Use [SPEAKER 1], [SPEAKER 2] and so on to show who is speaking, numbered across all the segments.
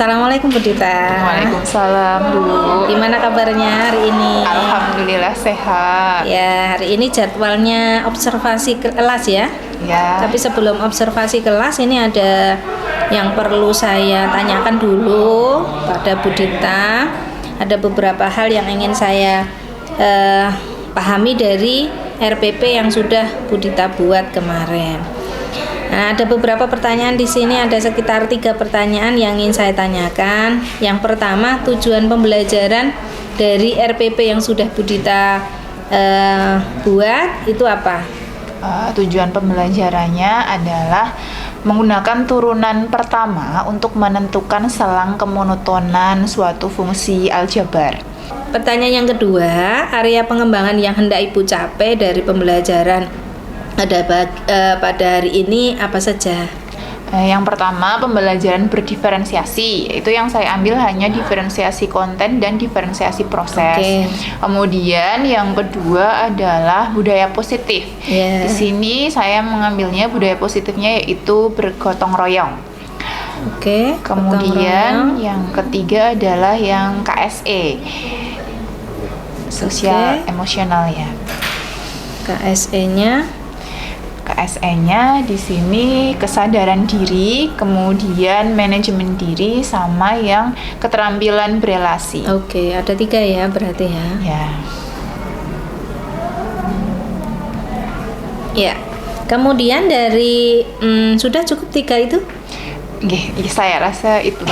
[SPEAKER 1] Assalamualaikum Bu Dita.
[SPEAKER 2] Waalaikumsalam Bu.
[SPEAKER 1] Gimana kabarnya hari ini?
[SPEAKER 2] Alhamdulillah sehat.
[SPEAKER 1] Ya, hari ini jadwalnya observasi kelas ya.
[SPEAKER 2] Ya.
[SPEAKER 1] Tapi sebelum observasi kelas ini ada yang perlu saya tanyakan dulu pada Bu Dita. Ada beberapa hal yang ingin saya pahami dari RPP yang sudah Bu Dita buat kemarin. Nah, ada beberapa pertanyaan di sini, ada sekitar 3 pertanyaan yang ingin saya tanyakan. Yang pertama, tujuan pembelajaran dari RPP yang sudah Bu Dita buat itu apa?
[SPEAKER 2] Tujuan pembelajarannya adalah menggunakan turunan pertama untuk menentukan selang kemonotonan suatu fungsi aljabar.
[SPEAKER 1] Pertanyaan yang kedua, area pengembangan yang hendak Ibu capai dari pembelajaran pada hari ini apa saja?
[SPEAKER 2] Yang pertama, pembelajaran berdiferensiasi. Itu yang saya ambil hanya diferensiasi konten dan diferensiasi proses.
[SPEAKER 1] Okay.
[SPEAKER 2] Kemudian yang kedua adalah budaya positif.
[SPEAKER 1] Yeah.
[SPEAKER 2] Di sini saya mengambilnya budaya positifnya yaitu bergotong royong.
[SPEAKER 1] Oke.
[SPEAKER 2] Kemudian yang ketiga adalah yang KSE. Sosial emosional ya. KSE-nya di sini kesadaran diri, kemudian manajemen diri, sama yang keterampilan berelasi.
[SPEAKER 1] Oke, ada 3 ya berarti ya. Ya. Kemudian dari sudah cukup 3 itu?
[SPEAKER 2] Saya rasa itu.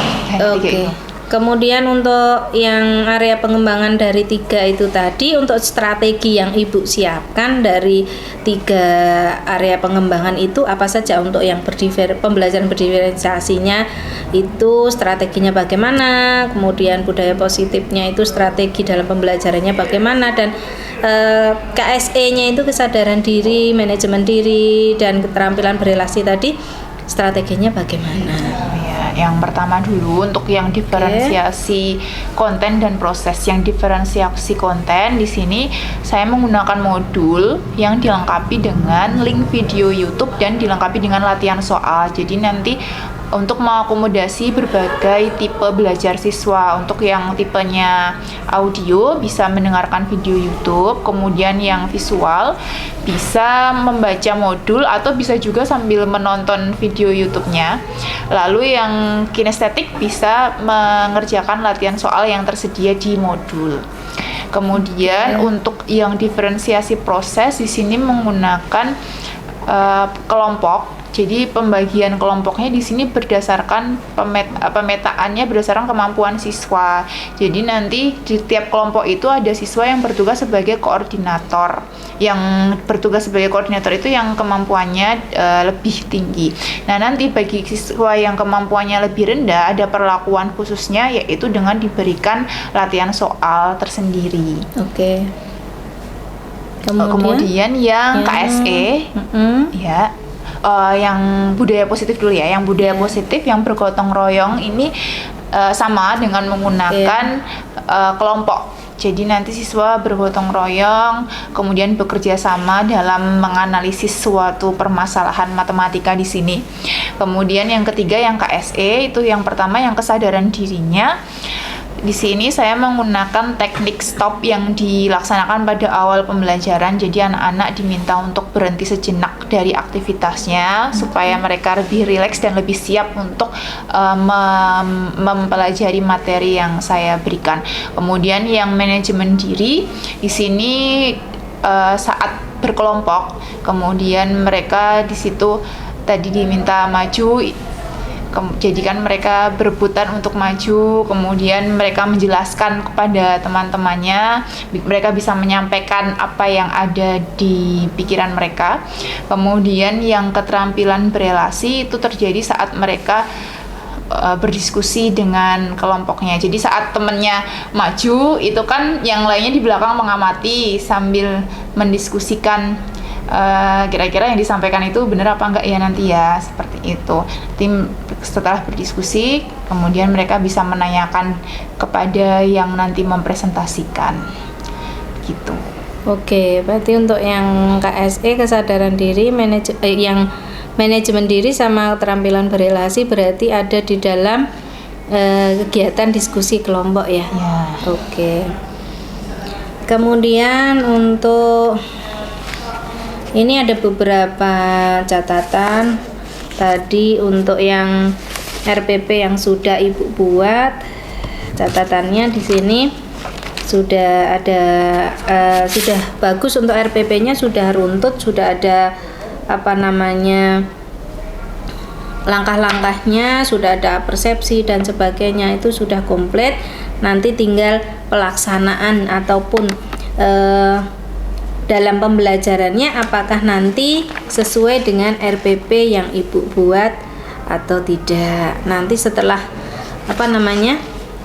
[SPEAKER 1] Oke. Kemudian untuk yang area pengembangan dari 3 itu tadi, untuk strategi yang Ibu siapkan dari 3 area pengembangan itu apa saja? Untuk yang pembelajaran berdiferensiasinya itu strateginya bagaimana, kemudian budaya positifnya itu strategi dalam pembelajarannya bagaimana, dan KSE-nya itu kesadaran diri, manajemen diri, dan keterampilan berelasi tadi strateginya bagaimana?
[SPEAKER 2] Yang pertama dulu untuk yang diferensiasi konten dan proses. Yang diferensiasi konten di sini saya menggunakan modul yang dilengkapi dengan link video YouTube dan dilengkapi dengan latihan soal. Jadi nanti untuk mengakomodasi berbagai tipe belajar siswa. Untuk yang tipenya audio bisa mendengarkan video YouTube, kemudian yang visual bisa membaca modul atau bisa juga sambil menonton video YouTube-nya. Lalu yang kinestetik bisa mengerjakan latihan soal yang tersedia di modul. Kemudian untuk yang diferensiasi proses di sini menggunakan kelompok. Jadi pembagian kelompoknya di sini berdasarkan pemetaannya berdasarkan kemampuan siswa. Jadi nanti di tiap kelompok itu ada siswa yang bertugas sebagai koordinator. Yang bertugas sebagai koordinator itu yang kemampuannya lebih tinggi. Nah, nanti bagi siswa yang kemampuannya lebih rendah ada perlakuan khususnya, yaitu dengan diberikan latihan soal tersendiri.
[SPEAKER 1] Oke.
[SPEAKER 2] Kemudian yang KSE ya. Yang budaya positif dulu ya. Yang budaya positif yang bergotong royong ini sama dengan menggunakan kelompok. Jadi nanti siswa bergotong royong, kemudian bekerja sama dalam menganalisis suatu permasalahan matematika di sini. Kemudian yang ketiga yang KSE, itu yang pertama yang kesadaran dirinya. Di sini saya menggunakan teknik stop yang dilaksanakan pada awal pembelajaran. Jadi anak-anak diminta untuk berhenti sejenak dari aktivitasnya supaya mereka lebih rileks dan lebih siap untuk mempelajari materi yang saya berikan. Kemudian yang manajemen diri di sini saat berkelompok, kemudian mereka di situ tadi diminta maju. Jadi kan mereka berebutan untuk maju, kemudian mereka menjelaskan kepada teman-temannya, mereka bisa menyampaikan apa yang ada di pikiran mereka. Kemudian yang keterampilan berelasi itu terjadi saat mereka berdiskusi dengan kelompoknya. Jadi saat temennya maju, itu kan yang lainnya di belakang mengamati sambil mendiskusikan kira-kira yang disampaikan itu benar apa enggak ya nanti ya, seperti itu. Tim setelah berdiskusi, kemudian mereka bisa menanyakan kepada yang nanti mempresentasikan, gitu.
[SPEAKER 1] Oke, berarti untuk yang KSE kesadaran diri, yang manajemen diri sama keterampilan berelasi berarti ada di dalam kegiatan diskusi kelompok ya.
[SPEAKER 2] Ya.
[SPEAKER 1] Oke. Kemudian untuk ini ada beberapa catatan tadi untuk yang RPP yang sudah Ibu buat. Catatannya di sini sudah ada sudah bagus untuk RPP-nya, sudah runtut, sudah ada langkah-langkahnya, sudah ada persepsi dan sebagainya, itu sudah komplit. Nanti tinggal pelaksanaan ataupun dalam pembelajarannya apakah nanti sesuai dengan RPP yang Ibu buat atau tidak. Nanti setelah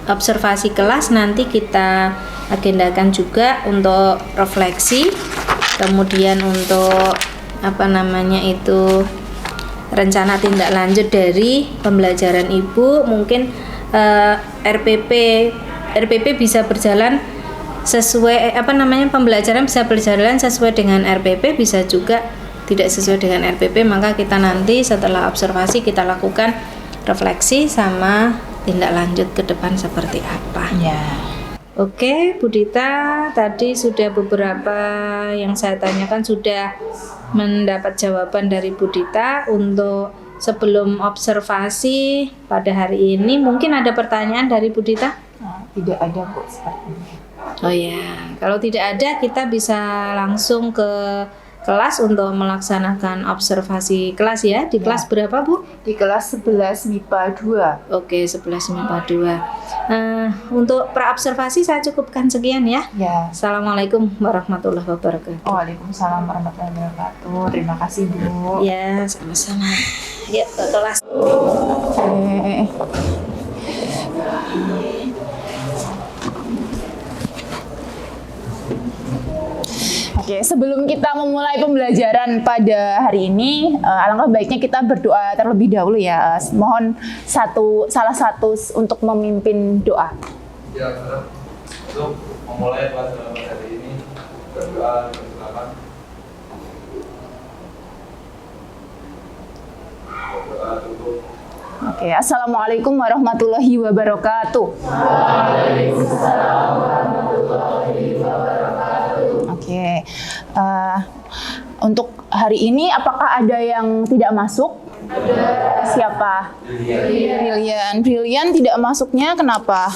[SPEAKER 1] observasi kelas, nanti kita agendakan juga untuk refleksi, kemudian untuk rencana tindak lanjut dari pembelajaran Ibu. Mungkin RPP bisa berjalan sesuai pembelajaran bisa berjalan sesuai dengan RPP, bisa juga tidak sesuai dengan RPP. Maka kita nanti setelah observasi kita lakukan refleksi sama tindak lanjut ke depan seperti apa.
[SPEAKER 2] Ya.
[SPEAKER 1] Oke, Bu Dita, tadi sudah beberapa yang saya tanyakan sudah mendapat jawaban dari Bu Dita. Untuk sebelum observasi pada hari ini, mungkin ada pertanyaan dari Bu Dita?
[SPEAKER 2] Tidak ada kok sepertinya.
[SPEAKER 1] Oh ya, kalau tidak ada kita bisa langsung ke kelas untuk melaksanakan observasi kelas ya. Di kelas berapa, Bu?
[SPEAKER 2] Di kelas 11 MIPA 2.
[SPEAKER 1] Oke, 11 MIPA 2. Untuk pra-observasi saya cukupkan sekian ya.
[SPEAKER 2] Ya.
[SPEAKER 1] Assalamualaikum warahmatullahi wabarakatuh.
[SPEAKER 2] Waalaikumsalam warahmatullahi wabarakatuh. Terima kasih, Bu.
[SPEAKER 1] Ya, sama-sama. Ya, ke kelas.
[SPEAKER 2] Oke. Oke, sebelum kita memulai pembelajaran pada hari ini, alangkah baiknya kita berdoa terlebih dahulu ya. Mohon salah satu untuk memimpin doa.
[SPEAKER 3] Ya, untuk memulai pelajaran hari ini, berdoa silakan. Berdoa tutup.
[SPEAKER 2] Oke, assalamualaikum warahmatullahi wabarakatuh. Waalaikumsalam warahmatullahi wabarakatuh. Oke, untuk hari ini apakah ada yang tidak masuk? Ada. Siapa? Brilian tidak masuknya kenapa?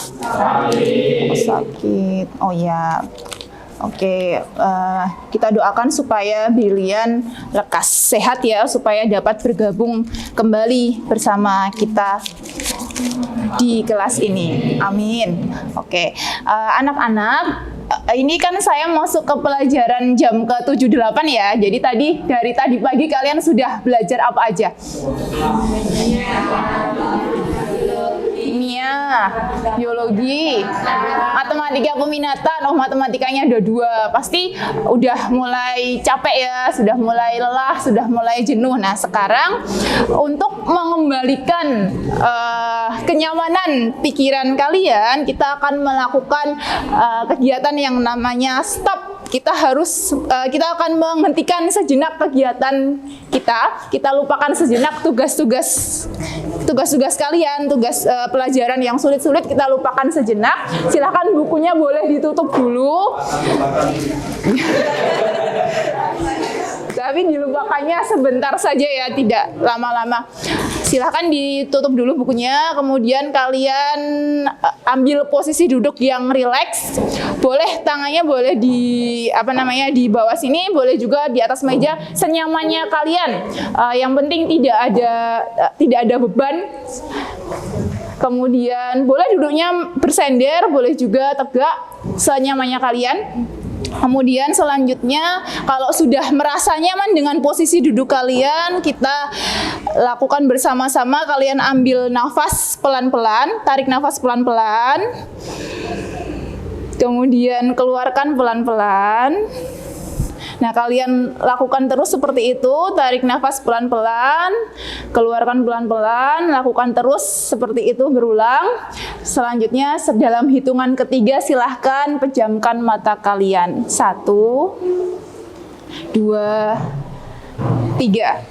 [SPEAKER 2] Sakit. Oh ya. Oke, kita doakan supaya Brilian lekas sehat ya, supaya dapat bergabung kembali bersama kita di kelas ini. Amin. Oke, anak-anak, ini kan saya masuk ke pelajaran jam ke-78 ya. Jadi dari tadi pagi kalian sudah belajar apa aja? Kimia, biologi, matematika peminatan. Oh, matematikanya ada 2. Pasti udah mulai capek ya, sudah mulai lelah, sudah mulai jenuh. Nah, sekarang untuk mengembalikan kenyamanan pikiran kalian, kita akan melakukan kegiatan yang namanya stop. Kita akan menghentikan sejenak kegiatan kita lupakan sejenak tugas-tugas kalian, tugas pelajaran yang sulit-sulit kita lupakan sejenak. Silakan bukunya boleh ditutup dulu. Tapi dilupakannya sebentar saja ya, tidak lama-lama. Silahkan ditutup dulu bukunya, kemudian kalian ambil posisi duduk yang rileks. Boleh tangannya boleh di bawah sini, boleh juga di atas meja, senyamannya kalian. Yang penting tidak ada beban. Kemudian boleh duduknya bersender, boleh juga tegak, senyamannya kalian. Kemudian selanjutnya, kalau sudah merasa nyaman dengan posisi duduk kalian, kita lakukan bersama-sama. Kalian ambil nafas pelan-pelan, tarik nafas pelan-pelan, kemudian keluarkan pelan-pelan. Nah, kalian lakukan terus seperti itu, tarik nafas pelan-pelan, keluarkan pelan-pelan, lakukan terus seperti itu berulang. Selanjutnya, dalam hitungan ketiga silahkan pejamkan mata kalian. 1, 2, 3.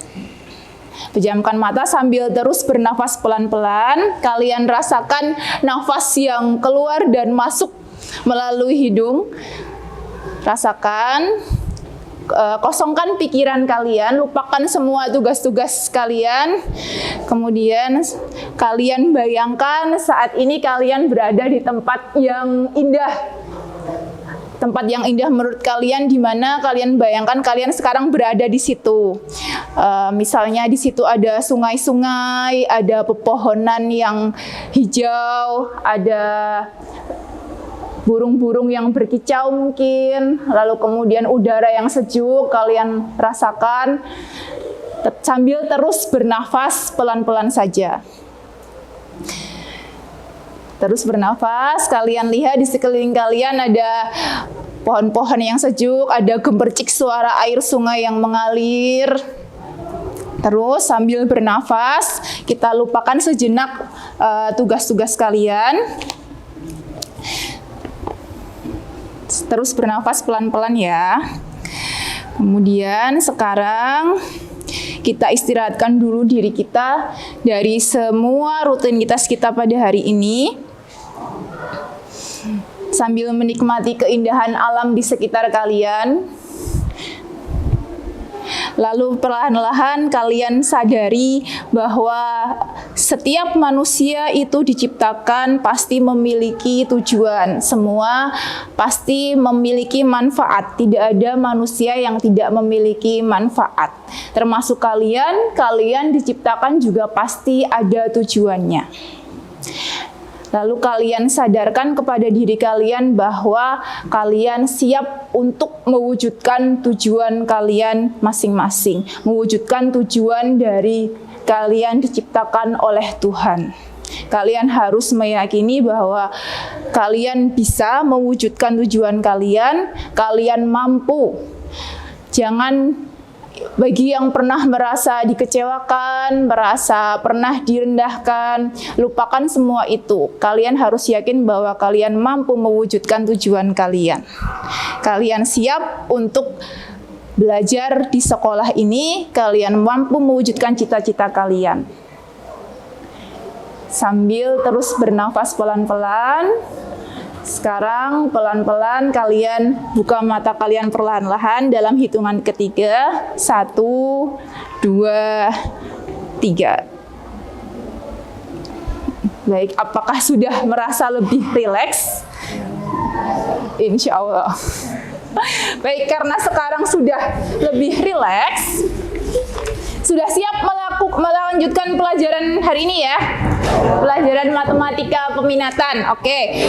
[SPEAKER 2] Pejamkan mata sambil terus bernafas pelan-pelan. Kalian rasakan nafas yang keluar dan masuk melalui hidung. Rasakan. Kosongkan pikiran kalian, lupakan semua tugas-tugas kalian. Kemudian kalian bayangkan saat ini kalian berada di tempat yang indah. Tempat yang indah menurut kalian di mana? Kalian bayangkan kalian sekarang berada di situ. Misalnya di situ ada sungai-sungai, ada pepohonan yang hijau, ada burung-burung yang berkicau mungkin, lalu kemudian udara yang sejuk kalian rasakan sambil terus bernafas pelan-pelan saja. Terus bernafas, kalian lihat di sekeliling kalian ada pohon-pohon yang sejuk, ada gemercik suara air sungai yang mengalir. Terus sambil bernafas, kita lupakan sejenak tugas-tugas kalian. Terus bernafas pelan-pelan ya. Kemudian sekarang kita istirahatkan dulu diri kita dari semua rutinitas kita pada hari ini. Sambil menikmati keindahan alam di sekitar kalian. Lalu perlahan-lahan kalian sadari bahwa setiap manusia itu diciptakan pasti memiliki tujuan. Semua pasti memiliki manfaat. Tidak ada manusia yang tidak memiliki manfaat. Termasuk kalian, kalian diciptakan juga pasti ada tujuannya. Lalu kalian sadarkan kepada diri kalian bahwa kalian siap untuk mewujudkan tujuan kalian masing-masing. Mewujudkan tujuan dari kalian diciptakan oleh Tuhan. Kalian harus meyakini bahwa kalian bisa mewujudkan tujuan kalian, kalian mampu. Jangan bagi yang pernah merasa dikecewakan, merasa pernah direndahkan, lupakan semua itu. Kalian harus yakin bahwa kalian mampu mewujudkan tujuan kalian. Kalian siap untuk belajar di sekolah ini, kalian mampu mewujudkan cita-cita kalian. Sambil terus bernafas pelan-pelan. Sekarang pelan-pelan kalian buka mata kalian perlahan-lahan dalam hitungan ketiga. 1, 2, 3. Baik, apakah sudah merasa lebih rileks? Insya Allah. Baik, karena sekarang sudah lebih rileks, sudah siap melanjutkan pelajaran hari ini ya. Pelajaran matematika peminatan. Oke.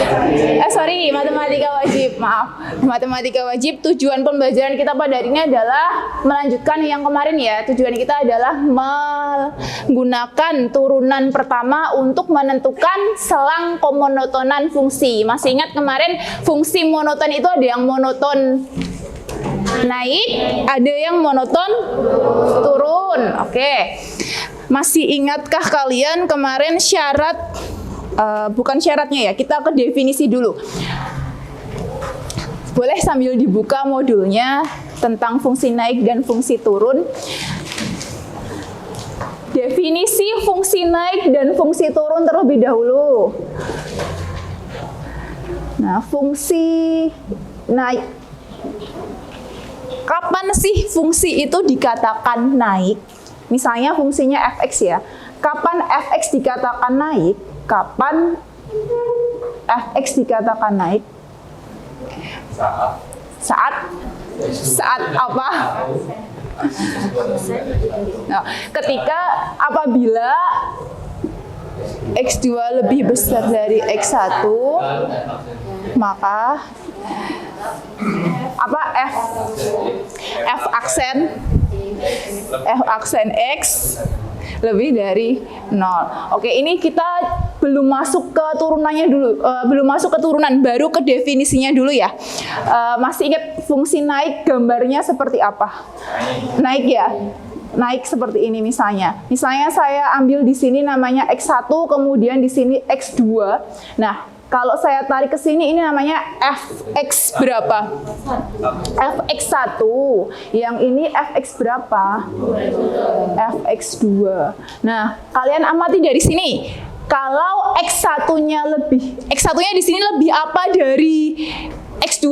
[SPEAKER 2] Matematika wajib. Maaf. Matematika wajib. Tujuan pembelajaran kita pada hari ini adalah melanjutkan yang kemarin ya. Tujuan kita adalah menggunakan turunan pertama untuk menentukan selang kemonotonan fungsi. Masih ingat kemarin fungsi monoton itu ada yang monoton naik, ada yang monoton turun. Oke. Masih ingatkah kalian kemarin syarat, bukan syaratnya ya, kita ke definisi dulu. Boleh sambil dibuka modulnya tentang fungsi naik dan fungsi turun. Definisi fungsi naik dan fungsi turun terlebih dahulu. Nah, fungsi naik. Kapan sih fungsi itu dikatakan naik? Misalnya fungsinya fx ya. Kapan fx dikatakan naik? Kapan fx dikatakan naik? Saat apa? Nah, ketika apabila x2 lebih besar dari x1, maka apa f aksen x lebih dari 0. Oke, ini kita belum masuk ke turunannya dulu, belum masuk ke turunan, baru ke definisinya dulu ya. Masih ingat fungsi naik gambarnya seperti apa? Naik ya. Naik seperti ini misalnya. Misalnya saya ambil di sini namanya x1, kemudian di sini x2. Nah, Kalau saya tarik ke sini, ini namanya fx berapa? Fx1. Yang ini fx berapa? Fx2. Nah, kalian amati dari sini. Kalau x1-nya x1-nya di sini lebih apa dari X2?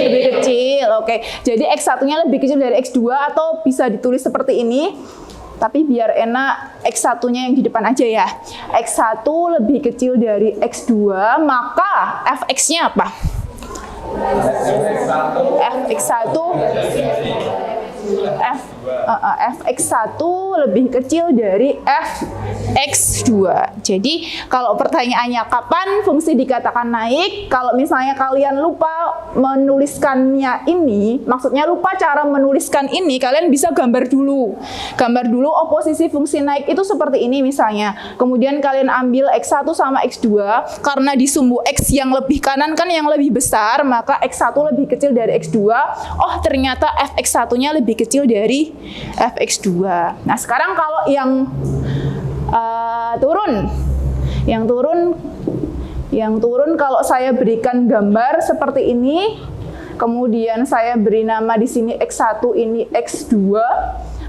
[SPEAKER 2] Lebih kecil, oke. Jadi X1-nya lebih kecil dari X2 atau bisa ditulis seperti ini. Tapi biar enak, X1-nya yang di depan aja ya. X1 lebih kecil dari X2, maka Fx-nya apa? Fx1 Fx1 lebih kecil dari Fx2. Jadi kalau pertanyaannya kapan fungsi dikatakan naik, kalau misalnya kalian lupa menuliskannya ini, maksudnya lupa cara menuliskan ini, kalian bisa gambar dulu. Gambar dulu oposisi fungsi naik itu seperti ini misalnya. Kemudian kalian ambil X1 sama X2, karena di sumbu X yang lebih kanan kan yang lebih besar, maka X1 lebih kecil dari X2. Oh, ternyata Fx1-nya lebih kecil dari Fx2. Nah, sekarang kalau yang turun kalau saya berikan gambar seperti ini, kemudian saya beri nama di sini X1, ini X2,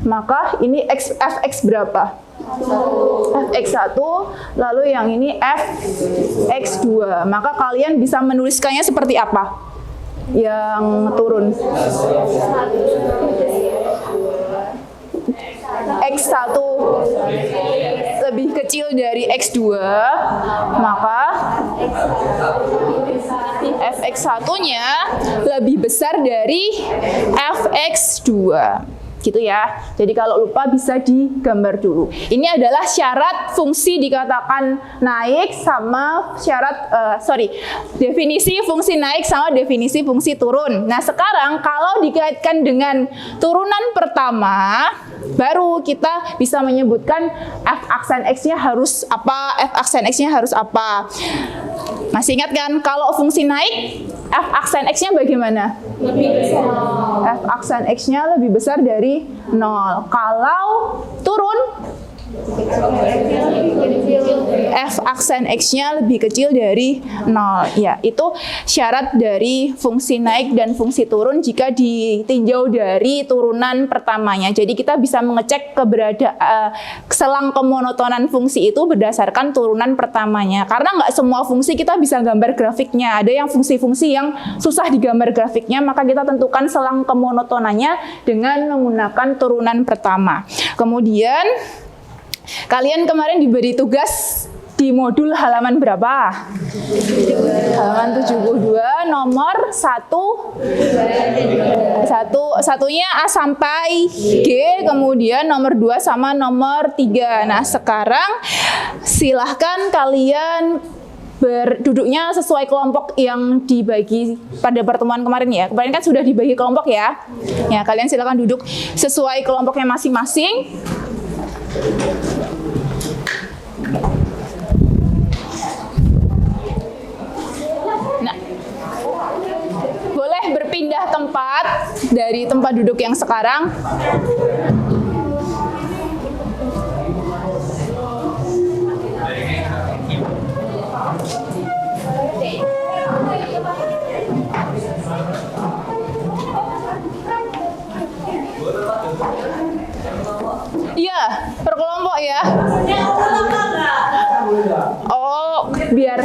[SPEAKER 2] maka ini Fx berapa? Fx1, lalu yang ini Fx2. Maka kalian bisa menuliskannya seperti apa? Yang turun. X1 lebih kecil dari X2, maka Fx1-nya lebih besar dari Fx2. Gitu ya. Jadi kalau lupa bisa digambar dulu. Ini adalah syarat fungsi dikatakan naik sama definisi fungsi naik sama definisi fungsi turun. Nah, sekarang kalau dikaitkan dengan turunan pertama, baru kita bisa menyebutkan f aksen x-nya harus apa, f aksen x-nya harus apa. Masih ingat kan kalau fungsi naik f aksen x-nya bagaimana? Lebih besar. F aksen x-nya lebih besar dari 0. Kalau turun, f aksen x-nya lebih kecil dari 0. Ya, itu syarat dari fungsi naik dan fungsi turun jika ditinjau dari turunan pertamanya. Jadi kita bisa mengecek selang kemonotonan fungsi itu berdasarkan turunan pertamanya. Karena nggak semua fungsi kita bisa gambar grafiknya. Ada yang fungsi-fungsi yang susah digambar grafiknya, maka kita tentukan selang kemonotonannya dengan menggunakan turunan pertama. Kemudian kalian kemarin diberi tugas di modul halaman berapa? Halaman 72, nomor 1-nya A sampai G, kemudian nomor 2 sama nomor 3. Nah, sekarang silahkan kalian berduduknya sesuai kelompok yang dibagi pada pertemuan kemarin ya. Kemarin kan sudah dibagi kelompok ya. Ya, kalian silahkan duduk sesuai kelompoknya masing-masing. Nah, boleh berpindah tempat dari tempat duduk yang sekarang. Iya, per kelompok ya. Oh, biar.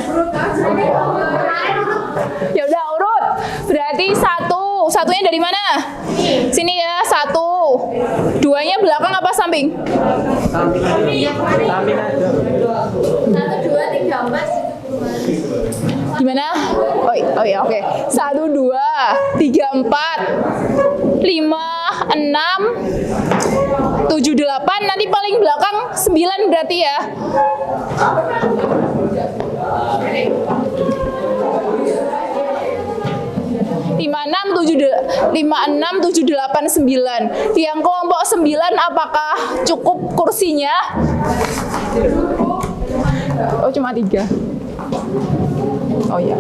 [SPEAKER 2] Ya udah urut. Berarti satunya dari mana? Sini ya, 1. 2-nya belakang apa samping? Samping aja. 1, 2, 3, 4. Gimana? Oh ya, oke. 1, 2, 3, 4, 5, 6, 7, 8. Nanti paling belakang 9 berarti ya. 5, 6, 7, 8, 9. Yang kelompok 9 apakah cukup kursinya? Oh, cuma 3. Oh ya.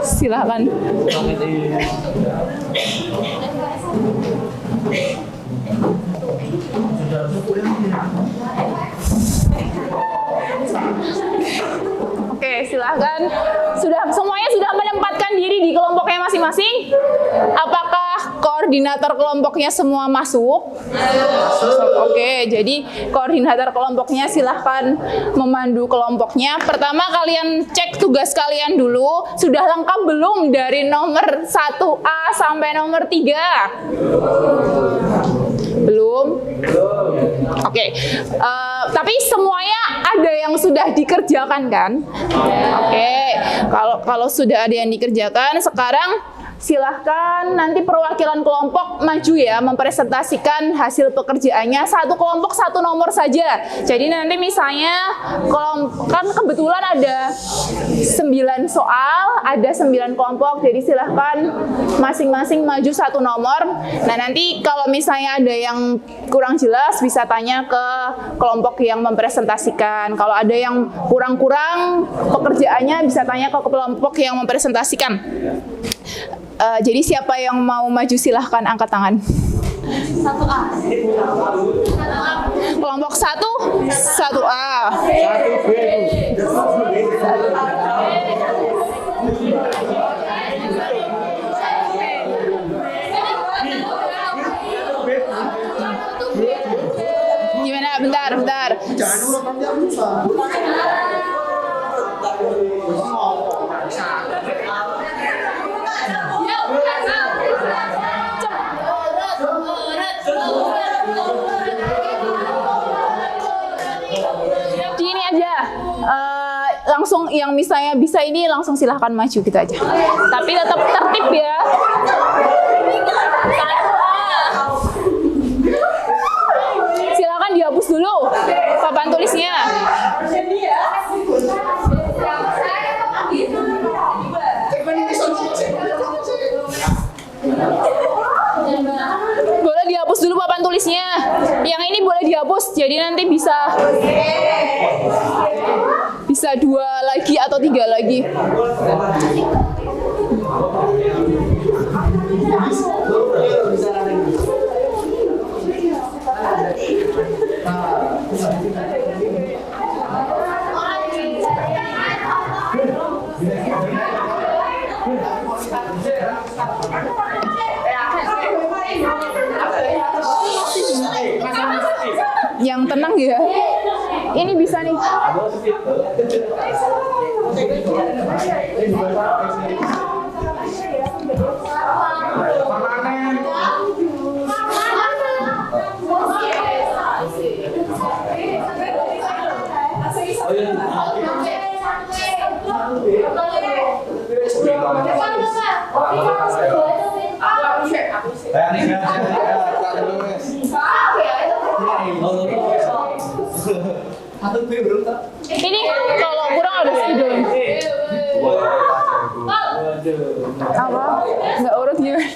[SPEAKER 2] Silakan. silahkan. Semuanya sudah menempatkan diri di kelompoknya masing-masing? Apakah koordinator kelompoknya semua masuk? Oke, jadi koordinator kelompoknya silahkan memandu kelompoknya. Pertama kalian cek tugas kalian dulu, sudah lengkap belum dari nomor 1A sampai nomor 3? Belum? Oke. Tapi semuanya ada yang sudah dikerjakan kan? Oke. Kalau sudah ada yang dikerjakan, sekarang silahkan nanti perwakilan kelompok maju ya, mempresentasikan hasil pekerjaannya. Satu kelompok satu nomor saja. Jadi nanti misalnya kan kebetulan ada 9 soal, ada 9 kelompok. Jadi silahkan masing-masing maju satu nomor. Nah nanti kalau misalnya ada yang kurang jelas bisa tanya ke kelompok yang mempresentasikan. Kalau ada yang kurang-kurang pekerjaannya bisa tanya ke kelompok yang mempresentasikan. Jadi siapa yang mau maju silahkan angkat tangan.
[SPEAKER 4] 1A.
[SPEAKER 2] Kelompok 1, 1A. Gimana? Bentar. Di ini aja, langsung yang misalnya bisa ini langsung silahkan maju gitu aja. Tapi tetap tertib ya. Silakan dihapus dulu papan tulisnya. Boleh dihapus dulu papan tulisnya. Yang ini boleh dihapus, jadi nanti bisa 2 lagi atau 3 lagi. Yang tenang ya. Ini bisa nih. Ini kalau kurang ada spidol. Apa? Nggak urut gimana?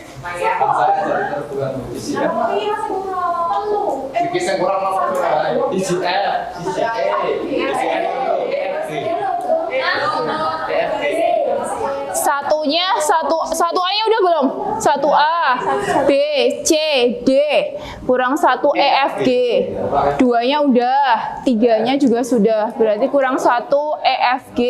[SPEAKER 2] Satu A-nya udah belum? 1A, B, C, D, kurang 1 E, F, G. 2-nya udah, 3-nya juga sudah. Berarti kurang 1 E, F, G.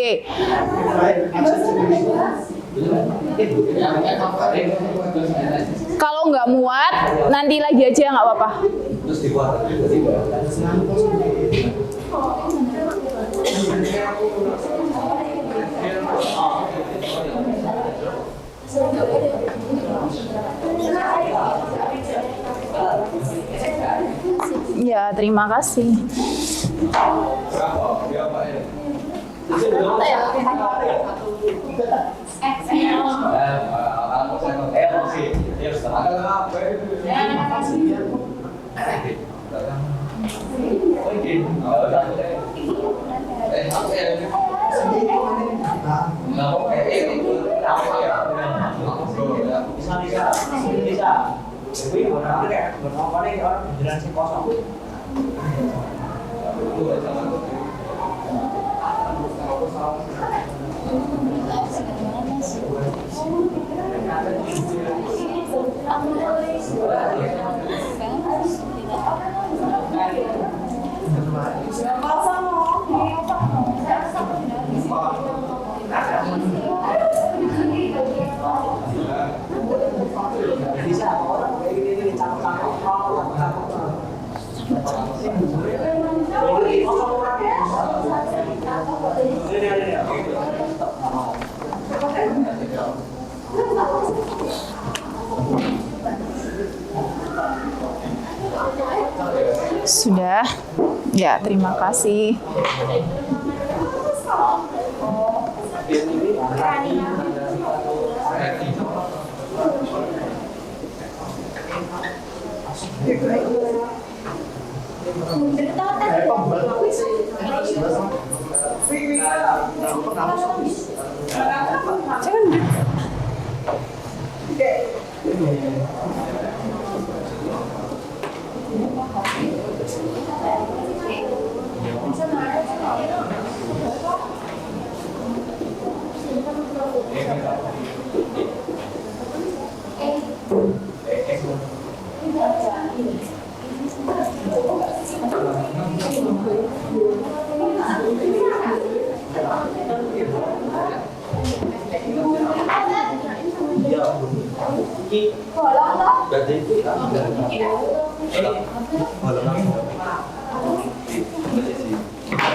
[SPEAKER 2] Kalau nggak muat, nanti lagi aja nggak apa-apa. Ya, terima kasih. Sudah. Ya, terima kasih.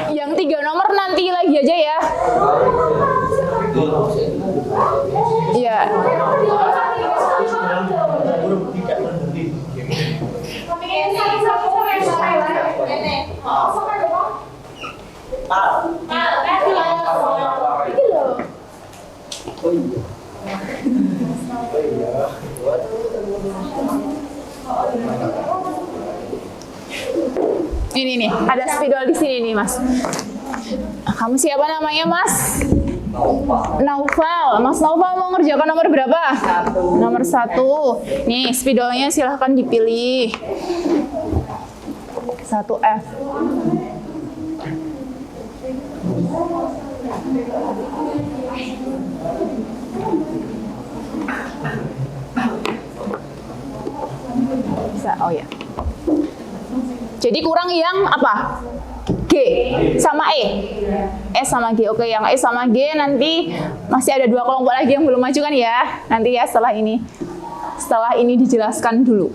[SPEAKER 2] Yang 3 nomor nanti lagi aja ya. Iya. Ini nih, ada spidol di sini nih, Mas. Kamu siapa namanya, Mas? Naufal. Mas Naufal mau ngerjakan nomor berapa? Nomor 1. Nih, spidolnya silahkan dipilih. 1F. Bisa, oh ya. Jadi kurang yang apa? G sama E. S sama G. Oke, yang E sama G nanti masih ada 2 kelompok lagi yang belum maju kan ya? Nanti ya setelah ini. Setelah ini dijelaskan dulu.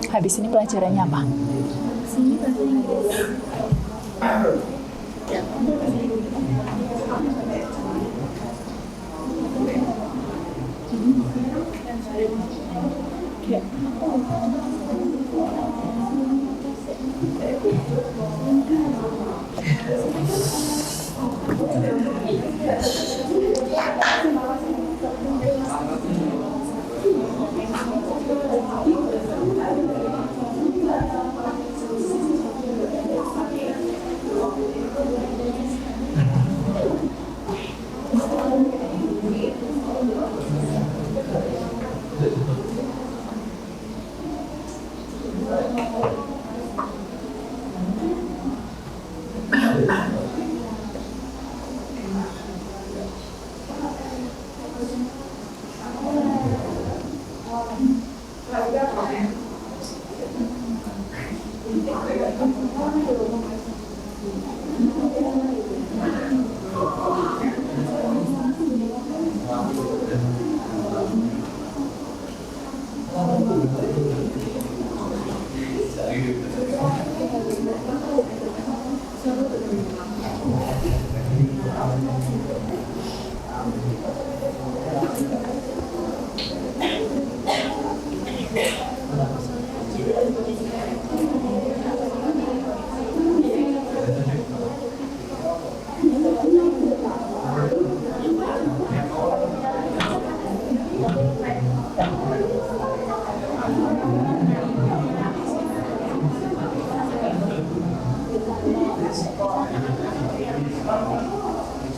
[SPEAKER 2] Habis ini pelajarannya apa?
[SPEAKER 4] Sini bahasa Inggris.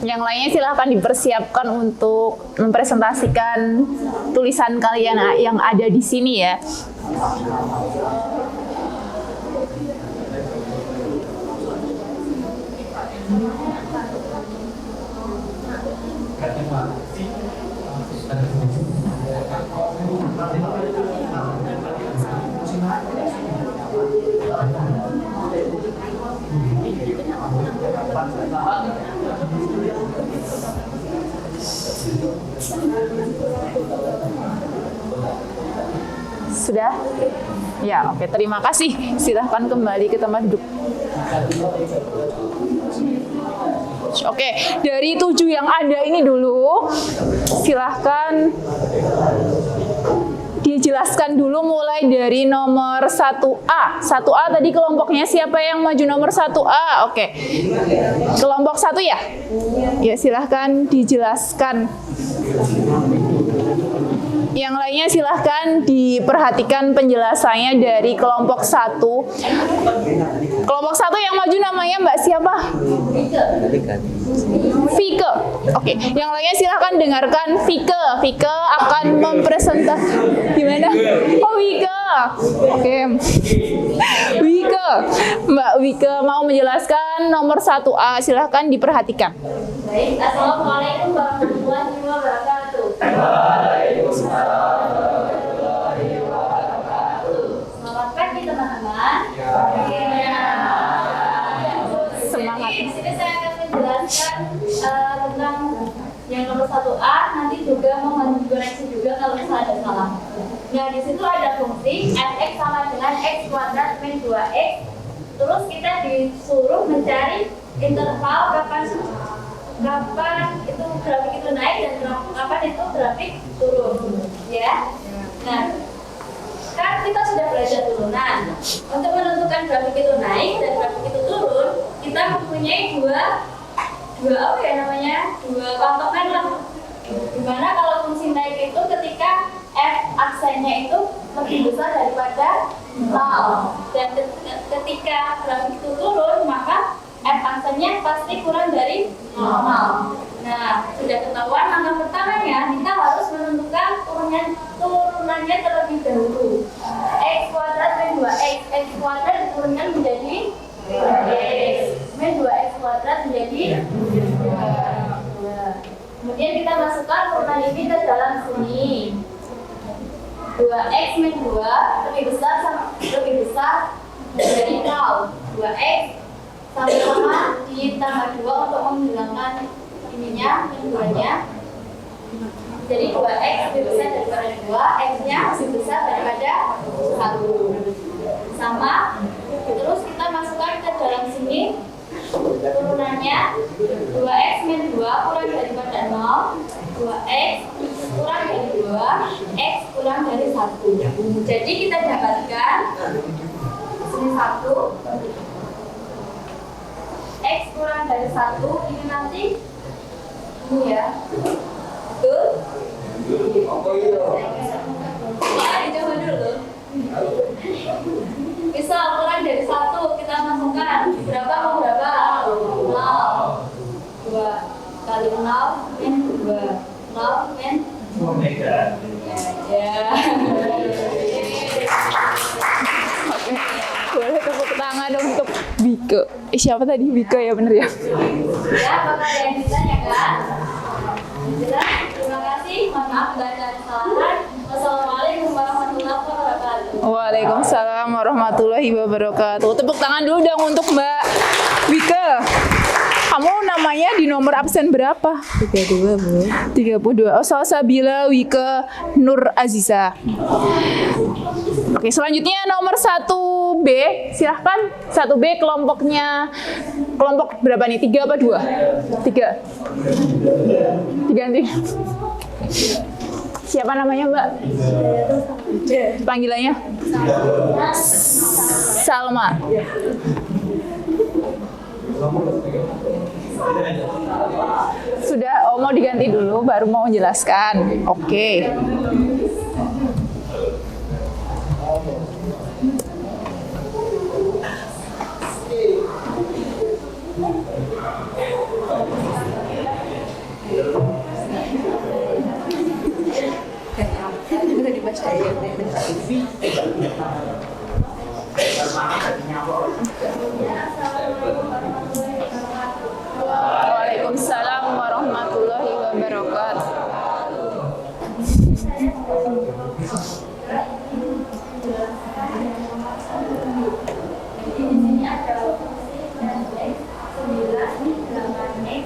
[SPEAKER 2] Yang lainnya silahkan dipersiapkan untuk mempresentasikan tulisan kalian yang ada di sini ya. Sudah? Ya, oke. Terima kasih. Silahkan kembali ke tempat duduk. Oke, dari 7 yang ada ini dulu, silahkan dijelaskan dulu mulai dari nomor 1A. 1A tadi kelompoknya siapa yang maju nomor 1A? Oke. Kelompok 1 ya? Ya, silahkan dijelaskan. Yang lainnya silahkan diperhatikan penjelasannya dari kelompok 1. Kelompok 1 yang maju namanya Mbak siapa? Vike. Oke, yang lainnya silahkan dengarkan Vike. Vike akan mempresentasikan gimana? Oh, Vike. Oke. Vike. Mbak Vike mau menjelaskan nomor 1A. Silahkan diperhatikan.
[SPEAKER 5] Baik, Assalamualaikum warahmatullahi wabarakatuh. Selamat pagi teman-teman.
[SPEAKER 2] Semangat.
[SPEAKER 5] Jadi di sini saya akan menjelaskan tentang yang nomor 1A, nanti juga mau koreksi juga kalau misalnya ada salah. Nah, di situ ada fungsi fx sama dengan x kuadrat min 2x. Terus kita disuruh mencari interval kapan itu grafik itu naik dan kapan itu grafik turun, ya. Nah, kan kita sudah belajar turunan. Untuk menentukan grafik itu naik dan grafik itu turun, kita mempunyai dua apa ya namanya, dua patokan lah. Dimana kalau fungsi naik itu ketika f aksennya itu lebih besar daripada 0, dan ketika grafik itu turun maka f aksennya pasti kurang dari 0. Nah, sudah ketahuan langkah pertamanya kita harus menentukan turunannya terlebih dahulu. X kuadrat min 2x, x kuadrat diturunkan menjadi 2x, min 2x kuadrat menjadi 2. Kemudian kita masukkan turunan ini ke dalam sini. 2x min 2 lebih besar menjadi 0. 2x sama-sama ditambah 2 untuk menghilangkan ininya, min 2-nya. Jadi 2x lebih besar daripada 2, x-nya lebih besar daripada 1. Sama, terus kita masukkan ke dalam sini turunannya. 2x min 2 kurang daripada 0, 2x kurang dari 2, x kurang dari 1. Jadi kita dapatkan sini 1, x kurang dari 1, ini nanti ini ya. Betul? Dicoba dulu. Misal kurang dari 1 kita masukkan berapa mau berapa? 0. 2 kali 0 min 2. 0 min 2 mega. Ya.
[SPEAKER 2] Oke. Boleh tepuk tangan untuk Vike. Siapa tadi? Vike ya, bener ya?
[SPEAKER 5] Ya, apakah ada yang ditanyakan? Jelas, terima kasih. Mohon maaf bila ada kesalahan. Wassalamualaikum warahmatullahi wabarakatuh.
[SPEAKER 2] Waalaikumsalam warahmatullahi wabarakatuh. Tepuk tangan dulu dong untuk Mbak Vike. Kamu namanya di nomor absen berapa?
[SPEAKER 1] 32, Bu.
[SPEAKER 2] 32. Oh, Salsabila Wike Nur Aziza. Oke, selanjutnya nomor 1B. Silahkan. 1B kelompoknya. Kelompok berapa nih? 3 apa 2? 3. Diganti. Siapa namanya, Mbak? Panggilannya? Salma. Sudah, mau diganti dulu baru mau menjelaskan. Oke. Waalaikumsalam warahmatullahi wabarakatuh.
[SPEAKER 5] Di sini ada fungsi dan X 9, 8X,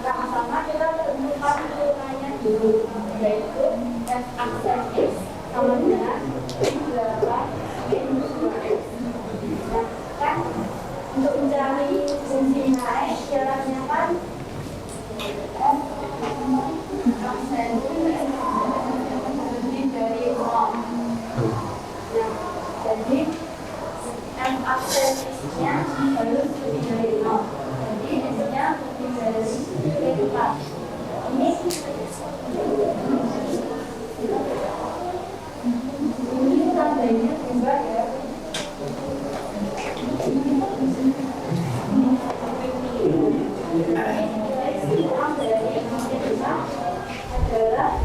[SPEAKER 5] sama-sama kita temukan turunannya dulu, yaitu F aksen X sama dengan 8X 2X. Nah, kan untuk mencari fungsi naik caranya kan F aksen lebih dari 0. Jadi M aksen X-nya harus lebih dari 0. Jadi X-nya lebih dari 4. Ini tandanya berubah ya. Kurang dari yang adalah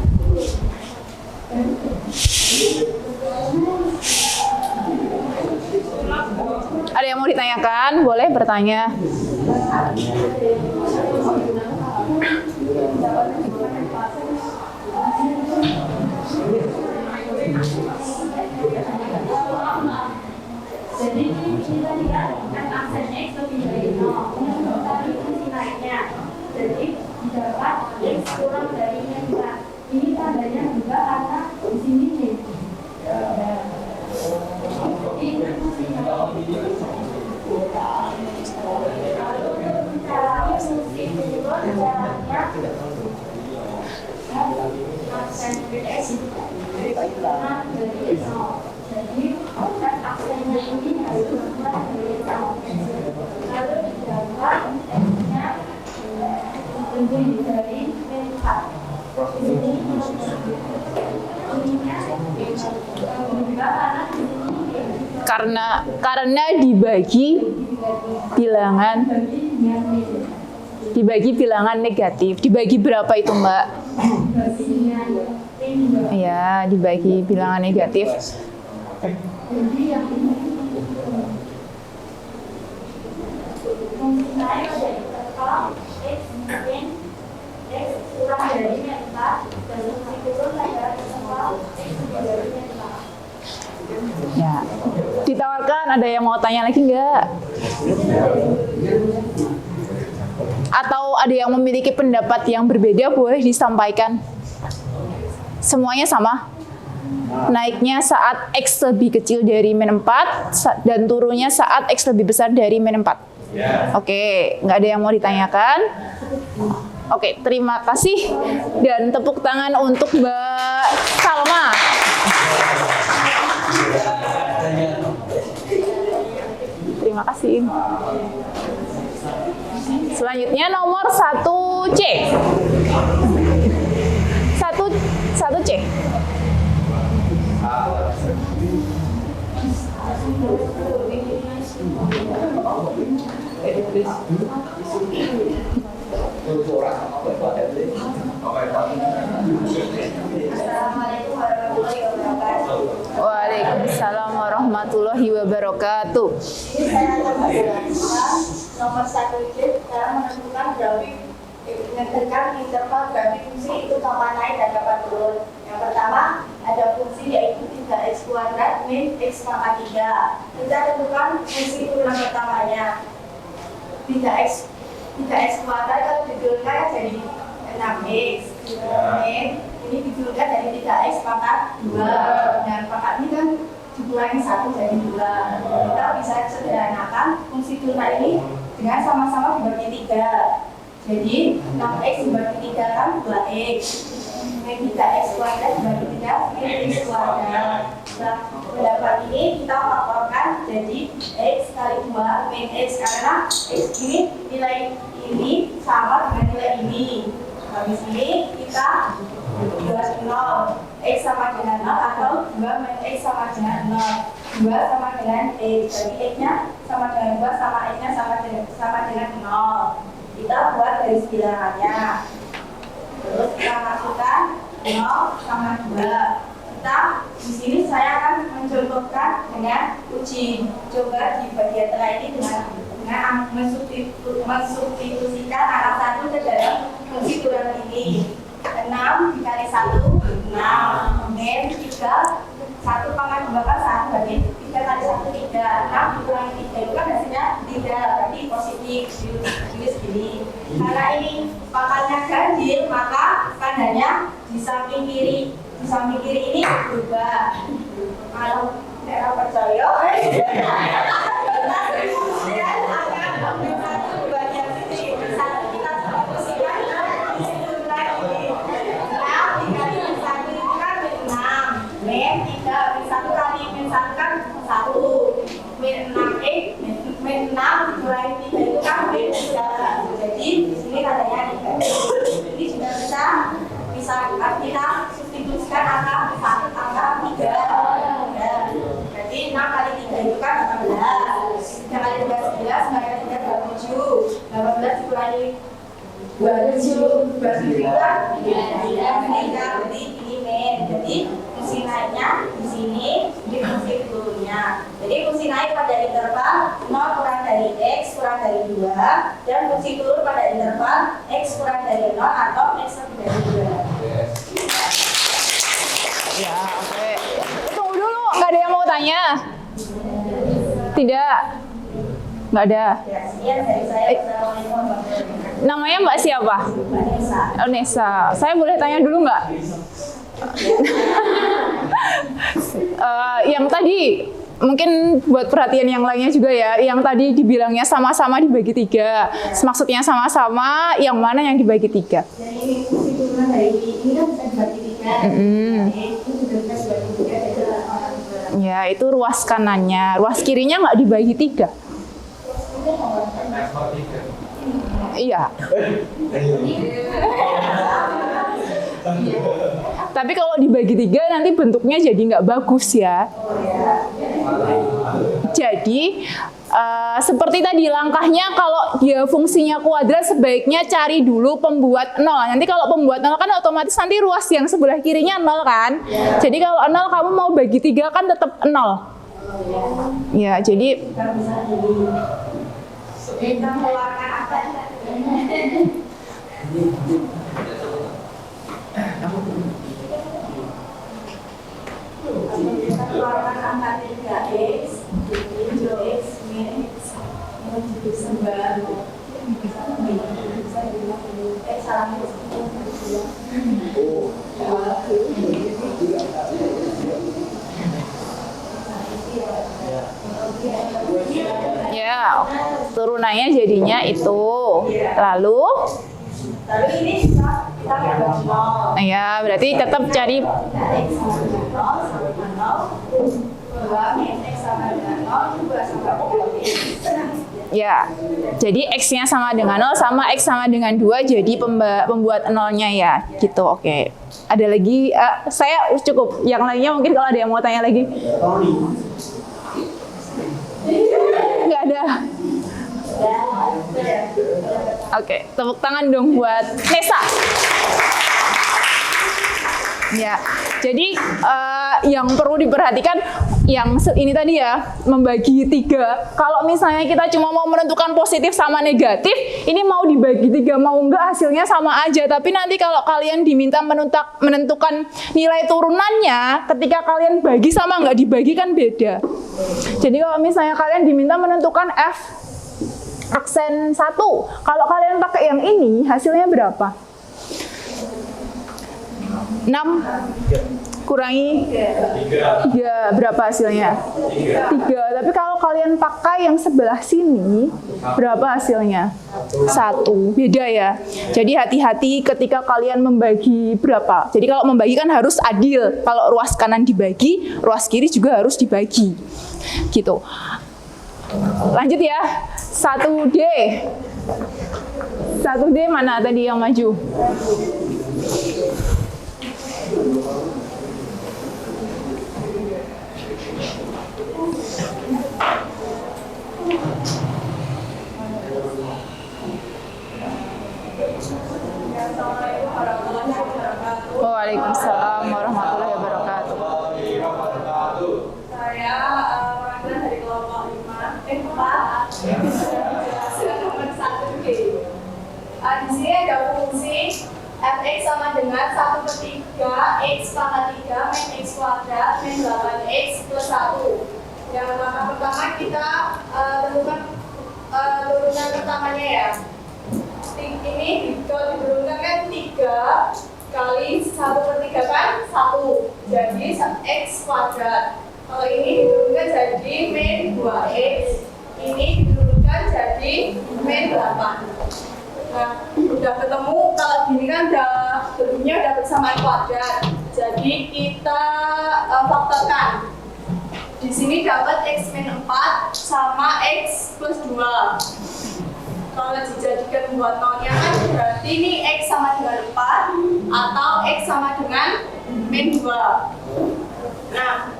[SPEAKER 2] Ada yang mau ditanyakan? Boleh bertanya.
[SPEAKER 5] Jadi kita lihat kan aksen X lebih dari 0. Tapi fungsi naiknya. Jadi dapat X kurang dari yang 4. Ini tandanya juga karena di sini nih. Ini fungsinya. Lalu caranya fungsi turun caranya aksen X kurang dari 0. Jadi aksennya ini harus kurang dari 0. Lalu didapat X-nya lebih dari 4.
[SPEAKER 2] Karena dibagi bilangan negatif. Dibagi berapa itu, Mbak? Ya, dibagi bilangan negatif.
[SPEAKER 5] Jadi yang ini fungsi naik ada interval X min X kurang dari 4 dan fungsi turun ada interval X lebih dari 4.
[SPEAKER 2] Ya. Ditawarkan, ada yang mau tanya lagi nggak? Atau ada yang memiliki pendapat yang berbeda, boleh disampaikan. Semuanya sama? Naiknya saat X lebih kecil dari min 4 dan turunnya saat X lebih besar dari min 4. Oke, nggak ada yang mau ditanyakan? Oke, terima kasih. Dan tepuk tangan untuk Mbak Salma. Terima kasih. Selanjutnya nomor 1C. 1C.
[SPEAKER 5] Assalamualaikum warahmatullahi wabarakatuh.
[SPEAKER 2] Waalaikumsalam warahmatullahi wabarakatuh.
[SPEAKER 5] Ini saya akan menjelaskan nomor 1C cara menentukan grafik menentukan interval grafik fungsi itu kapan naik dan kapan turun. Yang pertama ada fungsi yaitu 3x kuadrat min x pangkat 3. Kita tentukan fungsi turunan pertamanya. 3x kuadrat kalau diturunkan jadi 6x. Ini diturunkan dari 3x pangkat 2. Dan pangkat ini kan dikurangi 1 jadi 2. Kita bisa sederhanakan fungsi turunan ini dengan sama-sama dibagi 3. Jadi 6x dibagi 3 kan 2x. Min 3x kuadrat dibagi 3 min x kuadrat. Nah, pendapat ini kita faktorkan jadi x kali 2 min x karena x ini nilai ini sama dengan nilai ini. Habis ini kita buat 0, x sama dengan 0 atau 2 min x sama dengan 0. 2 sama dengan x, jadi x-nya sama dengan 2 sama x-nya sama dengan 0. Kita buat garis bilangannya. Terus kita masukkan
[SPEAKER 6] 0 sama 2. Kita di sini saya akan mencontohkan dengan uji. Coba di bagian tengah ini dengan mensubstitusikan angka 1 ke dalam fungsi turunan ini. 6 dikali 1, 6. Min 3, 1 pangkat 2 kan 1, berarti 3 kali 1, 3. 6 dikurangi 3 itu kan hasilnya 3, berarti positif. Tulis gini. Karena ini pangkatnya ganjil, maka tandanya di samping kiri. Di samping kiri ini berubah. Kalau tidak percaya, kita akan satu bagian sini. Satu kita posisikan di situ lagi. 6 dikali 1 itu kan 6. Min 3, min 1 kali min 1 kan 1. Min 6x, min 6 dikurangi 3 itu kan min 3. Jadi di sini katanya 3. Jadi sudah bisa kita substitusikan angka 1 angka 3. Berarti 6 kali 3 itu kan 18. 3 kali 2 11, 9 kali 3 27. 18 dikurangi 27 itu kan 3. Berarti ini min. Jadi fungsi naiknya di sini, di fungsi turunnya. Jadi fungsi naik pada interval 0 kurang dari x kurang dari 2, dan fungsi turun pada interval x kurang dari 0 atau x lebih dari 2.
[SPEAKER 2] Ya, oke. Tunggu dulu, nggak ada yang mau tanya? Tidak? Nggak ada?
[SPEAKER 6] Ya, sekian dari saya. Assalamualaikum warahmatullahi wabarakatuh.
[SPEAKER 2] Namanya Mbak siapa?
[SPEAKER 6] Mbak Nesa.
[SPEAKER 2] Oh, Nesa. Saya boleh tanya dulu nggak? Yang tadi, mungkin buat perhatian yang lainnya juga ya, yang tadi dibilangnya sama-sama dibagi 3. Maksudnya sama-sama, yang mana yang dibagi 3?
[SPEAKER 6] Jadi ini fungsi turunan dari ini kan bisa dibagi 3. Jadi itu juga bisa dibagi 3. Jadi orang
[SPEAKER 2] Ya, itu ruas kanannya. Ruas kirinya nggak dibagi 3. Iya. Tapi kalau dibagi 3 nanti bentuknya jadi nggak bagus ya. Jadi seperti tadi langkahnya, kalau dia fungsinya kuadrat sebaiknya cari dulu pembuat 0. Nanti kalau pembuat 0 kan otomatis nanti ruas yang sebelah kirinya 0 kan. Jadi kalau 0 kamu mau bagi 3 kan tetap 0. Ya, jadi
[SPEAKER 6] kita mengeluarkan apa? Kita keluarkan angka 3x, 7x, min 9.
[SPEAKER 2] ya turunannya jadinya itu. Lalu
[SPEAKER 6] ini kita mau
[SPEAKER 2] ya berarti tetap cari
[SPEAKER 6] X sama dengan 0, 2 sama dengan X.
[SPEAKER 2] ya. Jadi X-nya sama dengan 0 sama X sama dengan 2 jadi pembuat 0-nya ya. Gitu, oke. Ada lagi? Saya cukup. Yang lainnya mungkin kalau ada yang mau tanya lagi. Nggak ada. Oke, tepuk tangan dong buat Nesa. Ya, jadi yang perlu diperhatikan yang ini tadi ya, membagi 3. Kalau misalnya kita cuma mau menentukan positif sama negatif, ini mau dibagi 3 mau enggak hasilnya sama aja. Tapi nanti kalau kalian diminta menentukan nilai turunannya, ketika kalian bagi sama nggak dibagi kan beda. Jadi kalau misalnya kalian diminta menentukan F aksen 1, kalau kalian pakai yang ini hasilnya berapa? 6 kurangi 3, berapa hasilnya? 3. Tapi kalau kalian pakai yang sebelah sini, berapa hasilnya? 1. Beda ya. Jadi hati-hati ketika kalian membagi berapa. Jadi kalau membagi kan harus adil. Kalau ruas kanan dibagi, ruas kiri juga harus dibagi. Gitu. Lanjut ya. 1D. 1D mana tadi yang maju? Waalaikumsalam warahmatullahi wabarakatuh.
[SPEAKER 6] Saya perwakilan dari kelompok 4 nomor 1G. Di sini ada fungsi fx sama dengan 1/3 x pangkat 3 min x kuadrat min 8x plus 1. Yang pertama kita tentukan turunan pertamanya ya. Ini diturunkan kan 3 kali 1/3 kan 1, jadi x kuadrat. Kalau ini diturunkan jadi min 2x, ini diturunkan jadi min 8. Nah, udah ketemu, kalau gini kan bentuknya udah bersamaan kuadrat. Jadi kita faktorkan. Di sini dapat x min 4 sama x plus 2. Kalau dijadikan buat nolnya kan berarti ini x sama dengan 4 atau x sama dengan min 2. Nah,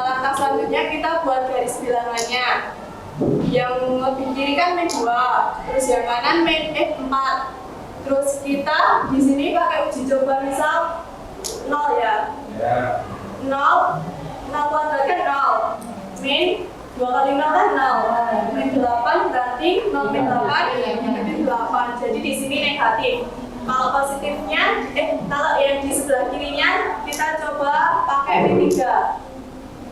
[SPEAKER 6] langkah selanjutnya kita buat garis bilangannya. Yang lebih kiri kan min 2, terus yang kanan min 4. Terus kita di sini pakai uji coba misal 0 ya. 0 kuadrat kan 0. Min 2 kali 0 kan 0. Min 8 berarti 0 min 8 min 8. Jadi di sini negatif. Kalau positifnya, kalau yang di sebelah kirinya kita coba pakai min 3.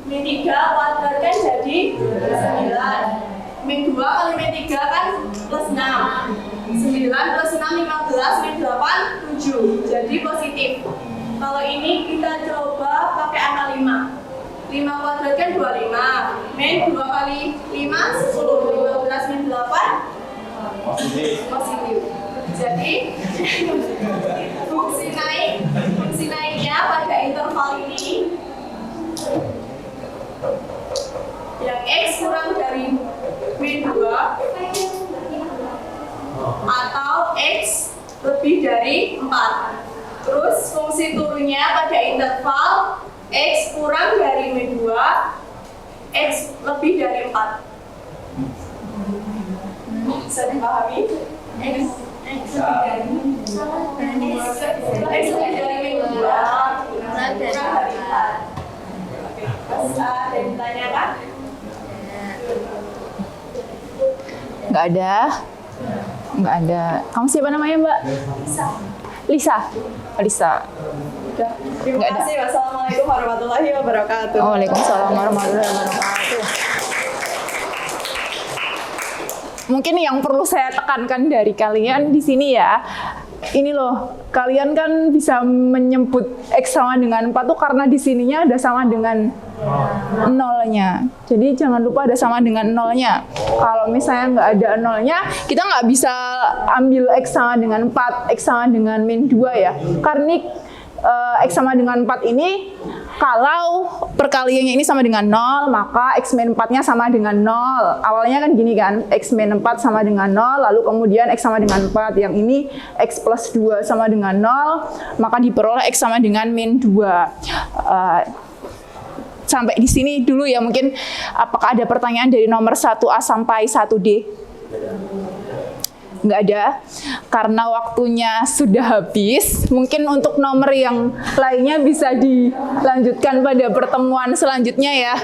[SPEAKER 6] Min 3 kuadrat kan jadi 9. Min 2 kali min 3 kan plus 6. 9 plus 6, 15, min 8, 7. Jadi positif. Kalau ini kita coba pakai angka 5. 5 kuadrat kan 25. Min 2 kali 5, 10. 15 min 8, positif. Jadi, fungsi naiknya pada interval ini, yang x kurang dari min 2 atau x lebih dari 4. Terus fungsi turunnya pada interval x kurang dari min 2, x lebih dari 4. Bisa dipahami? X lebih dari min 2, x lebih dari min 2 kurang dari 4. Ada yang ditanyakan?
[SPEAKER 2] Nggak ada. Nggak ada. Kamu siapa namanya, Mbak? Lisa. Lisa.
[SPEAKER 6] Terima
[SPEAKER 2] Nggak ada.
[SPEAKER 6] kasih. Wassalamualaikum warahmatullahi wabarakatuh.
[SPEAKER 2] Waalaikumsalam warahmatullahi wabarakatuh. Mungkin yang perlu saya tekankan dari kalian di sini ya, ini loh, kalian kan bisa menyebut x sama dengan 4 tuh karena di sininya ada sama dengan nolnya. Jadi jangan lupa ada sama dengan nolnya. Kalau misalnya nggak ada nolnya, kita nggak bisa ambil x sama dengan 4, x sama dengan min 2 ya. Karena x sama dengan 4 ini, kalau perkaliannya ini sama dengan 0, maka x min 4-nya sama dengan 0. Awalnya kan gini kan, x min 4 sama dengan 0, lalu kemudian x sama dengan 4. Yang ini x plus 2 sama dengan 0, maka diperoleh x sama dengan min 2. Sampai di sini dulu ya, mungkin apakah ada pertanyaan dari nomor 1A sampai 1D? Nggak ada, karena waktunya sudah habis. Mungkin untuk nomor yang lainnya bisa dilanjutkan pada pertemuan selanjutnya ya.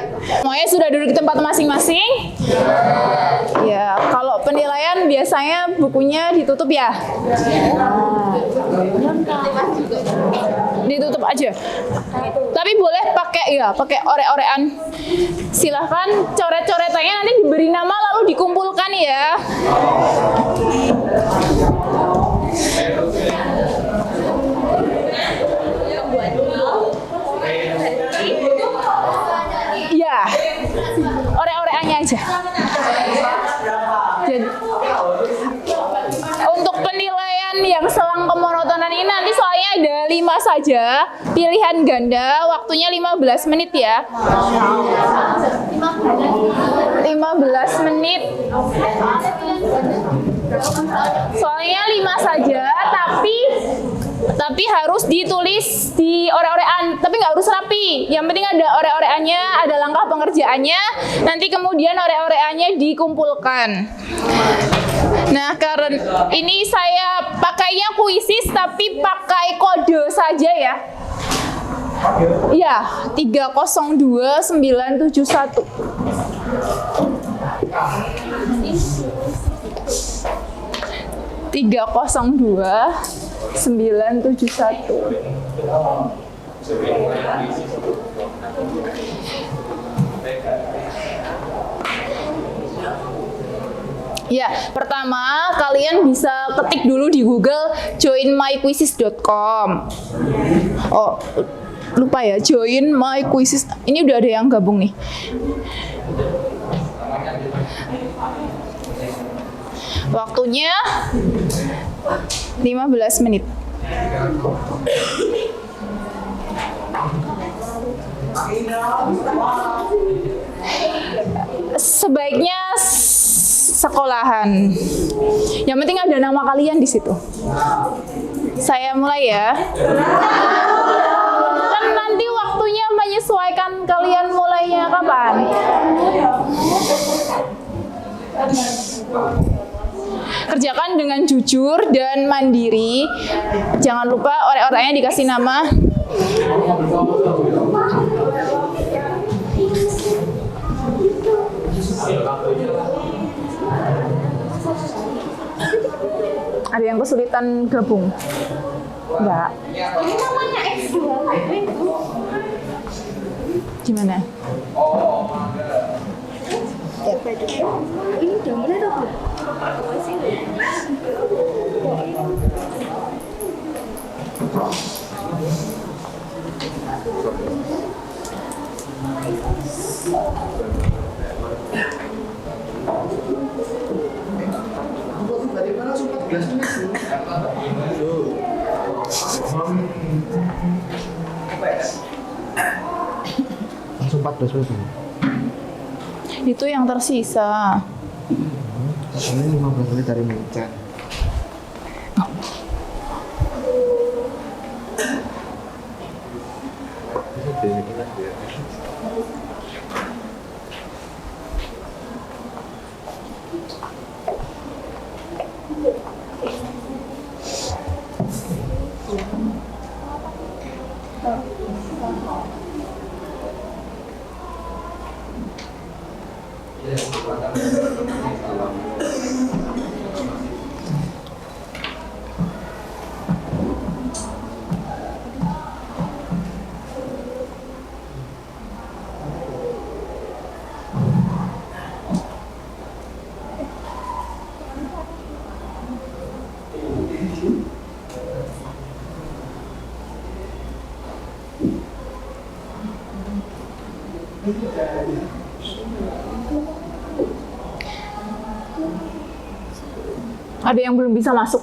[SPEAKER 2] Semuanya sudah duduk di tempat masing-masing? Ya, kalau penilaian biasanya bukunya ditutup ya? Ditutup aja. Tapi boleh pakai orek-orekan. Silahkan coret-coretannya nanti diberi nama lalu dikumpulkan ya. Iya, orek-orekannya aja. Jadi, untuk penilaian yang selang kemonotonan ini nanti soalnya ada 5 saja, pilihan ganda, waktunya 15 menit ya. 15 menit. Soalnya 5 saja, tapi harus ditulis di orek-orekan, tapi nggak harus rapi. Yang penting ada orek-orekannya, ada langkah pengerjaannya, nanti kemudian orek-orekannya dikumpulkan. Nah, karena ini saya pakainya kuisis tapi pakai kode saja ya. Iya, 302971. Tiga 971. Ya, pertama kalian bisa ketik dulu di Google joinmyquizzes.com. Oh, lupa ya, join my quizzes. Ini udah ada yang gabung nih. Waktunya 15 menit. Sebaiknya sekolahan. Yang penting ada nama kalian di situ. Saya mulai ya. Kan nanti waktunya menyesuaikan kalian mulainya kapan. Kerjakan dengan jujur dan mandiri. Jangan lupa orang-orangnya dikasih nama. Ada yang kesulitan gabung? Enggak.
[SPEAKER 6] Ini namanya X2.
[SPEAKER 2] Gimana?
[SPEAKER 6] Ini udah mulai dong.
[SPEAKER 7] Langsung 14 menit.
[SPEAKER 2] Itu yang tersisa.
[SPEAKER 7] Soalnya 15 menit dari mencat.
[SPEAKER 2] Ada yang belum bisa masuk.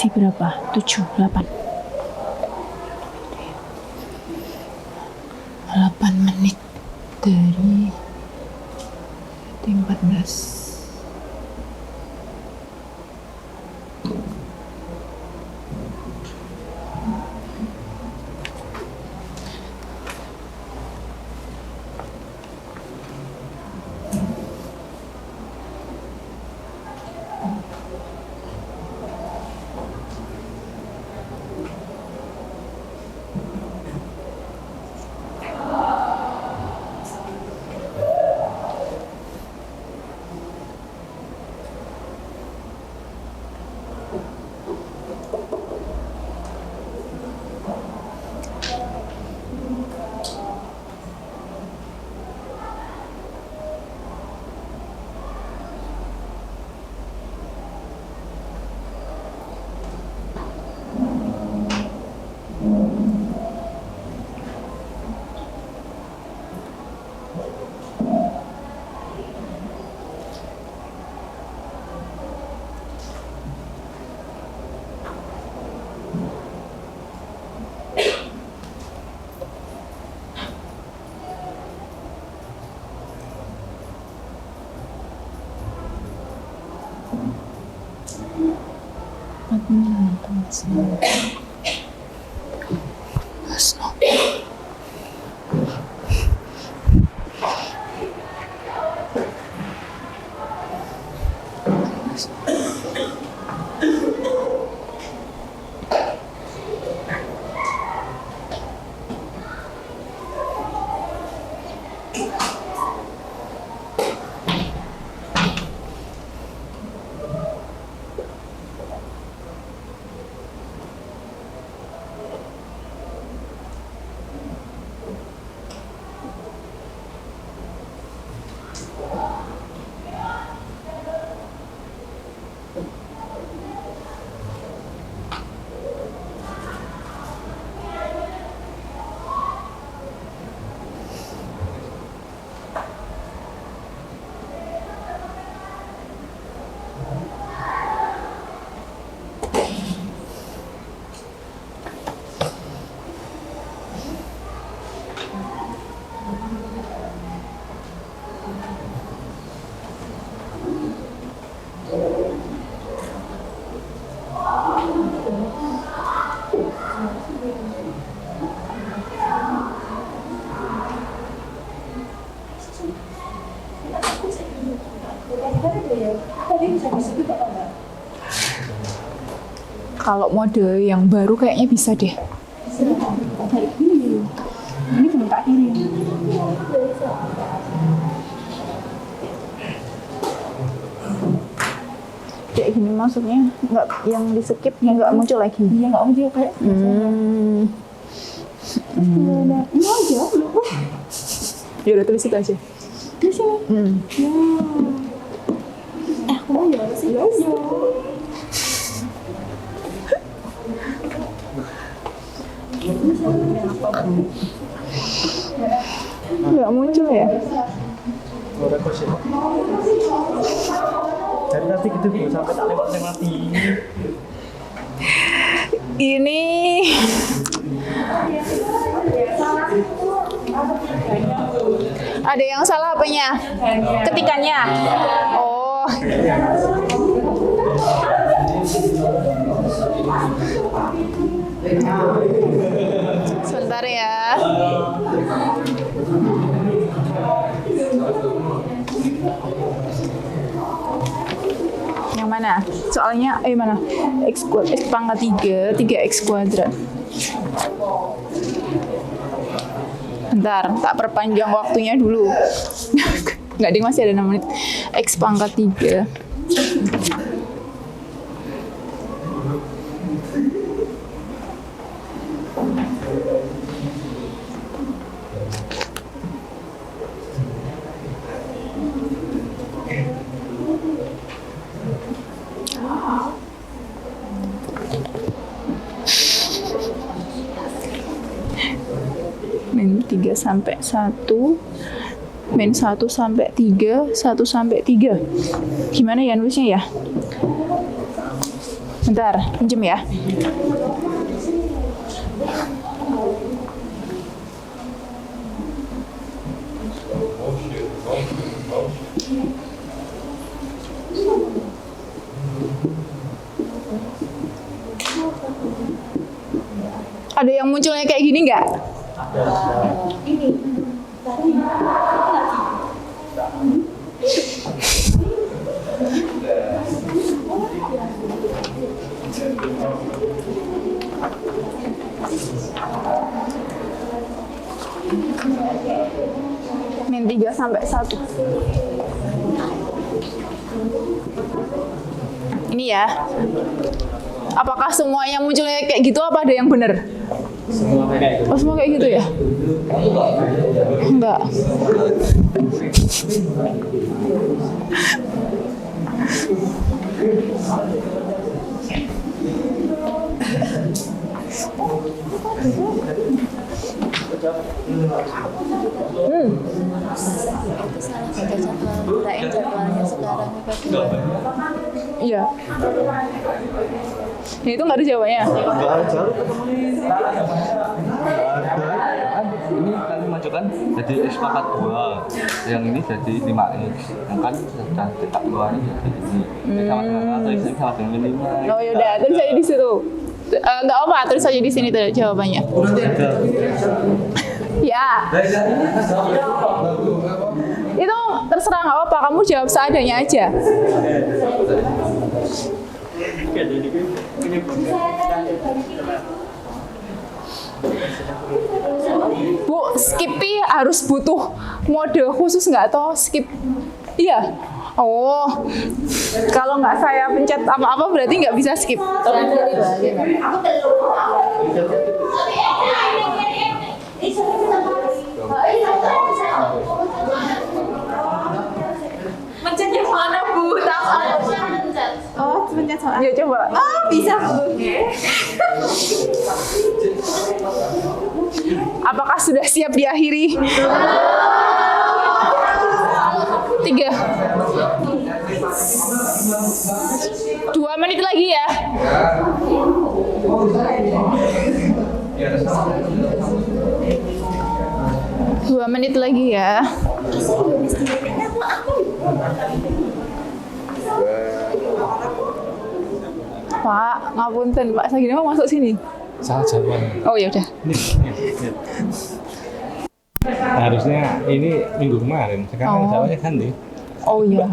[SPEAKER 8] Masih berapa? 7, 8. 8 menit dari 14.
[SPEAKER 2] Kalau mode yang baru kayaknya bisa deh.
[SPEAKER 6] Ini belum tak kirim.
[SPEAKER 2] Kayak gini maksudnya nggak yang di skip nggak muncul lagi.
[SPEAKER 6] Iya nggak muncul kayak. Ini aja.
[SPEAKER 2] Ya udah tulis itu aja.
[SPEAKER 6] Di sini. Aku mau ya sih. Ya.
[SPEAKER 2] Nggak muncul ya?
[SPEAKER 7] Dari tadi gitu Bu, sampai tak lewat mati.
[SPEAKER 2] Ini ada yang salah apanya? Ketikannya. Oh. Sebentar ya. Yang mana? Soalnya mana? X pangkat 3, 3x kuadrat. Bentar, tak perpanjang waktunya dulu. Nggak ding, masih ada 6 menit. X pangkat 3. Min 3 sampai 1, min 1 sampai 3, 1 sampai 3. Gimana ya nulisnya ya? Bentar, pinjem ya. Ada yang munculnya kayak gini nggak?
[SPEAKER 6] Ini.
[SPEAKER 2] Min 3 sampai 1. Ini ya. Apakah semuanya munculnya kayak gitu, apa ada yang bener?
[SPEAKER 7] Semua kayak gitu.
[SPEAKER 2] Oh, semua kayak gitu ya? Enggak. Iya. Ya, itu nggak ada jawabannya.
[SPEAKER 7] Nggak ada jalur ini kami majukan jadi X pangkat 2, yang ini jadi 5X, yang kan sudah kita keluarin jadi ini sama dengan atau X sama dengan 5.
[SPEAKER 2] Oh yaudah, tulis aja di situ. Nggak apa, tulis aja di sini tuh jawabannya. Ya. Itu terserah, nggak apa-apa, kamu jawab seadanya aja. Bu, Skippy harus butuh mode khusus nggak toh? Skip, iya. Oh, kalau nggak saya pencet apa-apa berarti nggak bisa skip.
[SPEAKER 6] Mencet yang mana Bu? Oh, mencet soal.
[SPEAKER 2] Ya coba.
[SPEAKER 6] Oh, bisa Bu.
[SPEAKER 2] Apakah sudah siap diakhiri? 3. 2 menit lagi ya. Dua menit lagi ya. Pak, ngapunten Pak Sagini mau masuk sini.
[SPEAKER 7] Salah jawaban.
[SPEAKER 2] Oh ya udah.
[SPEAKER 7] Harusnya ini minggu kemarin, sekarang jawabnya kan nih.
[SPEAKER 2] Oh iya.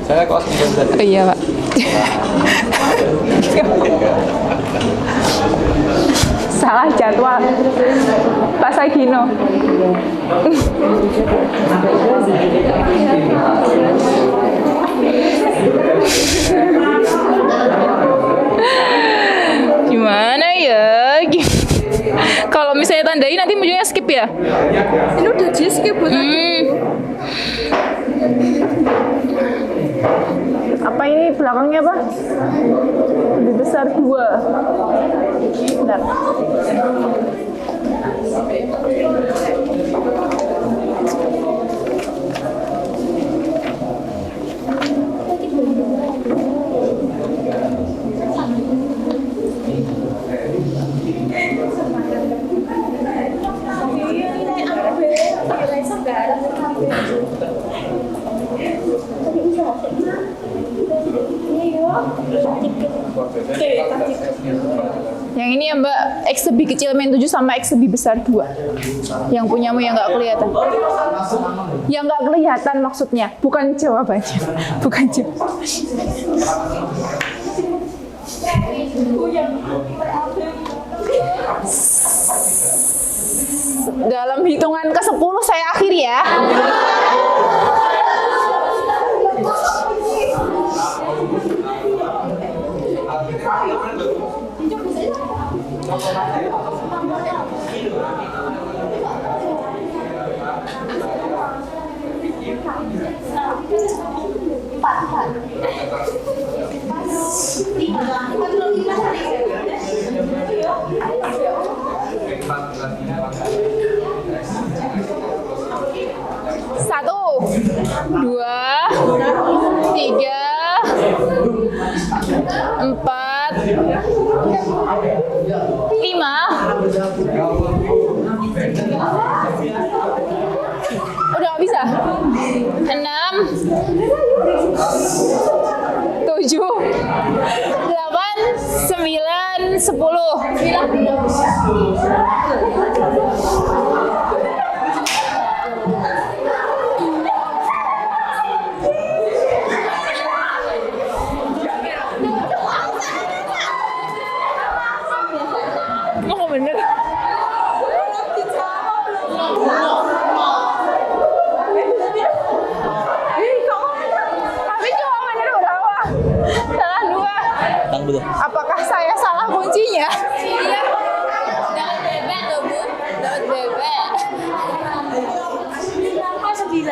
[SPEAKER 7] Saya kos
[SPEAKER 2] Iya Pak. Salah jadwal. Pak Sagino. Gimana ya? Kalau misalnya tandai nanti ujungnya skip ya? Ini udah di skip Apa ini belakangnya apa? Lebih besar 2. Bentar. Yang ini ya Mbak, X lebih kecil min 7 sama X lebih besar 2. Yang punyamu yang nggak kelihatan. Yang nggak kelihatan maksudnya, bukan jawabannya. Bukan jawaban. Dalam hitungan ke-10 saya akhiri ya. Satu, 2, 3, 4, 5. Udah nggak bisa. 6, 7, 8, 9, 10. Oh bener. Tapi cuma bener berapa? Salah 2. Apakah saya salah kuncinya? Iya. Dapat bebek loh Bu. Dapat bebek. Kok 9?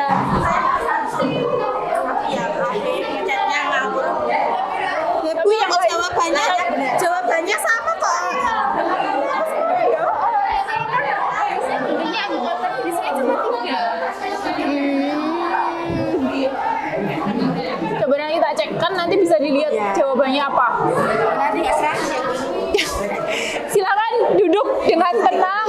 [SPEAKER 6] Bu, yang jawabannya sama kok.
[SPEAKER 5] Ini aku kotak di sini cuma 3.
[SPEAKER 2] Coba nanti kita cek kan nanti bisa dilihat jawabannya apa.
[SPEAKER 6] Nanti
[SPEAKER 2] Silakan duduk dengan tenang.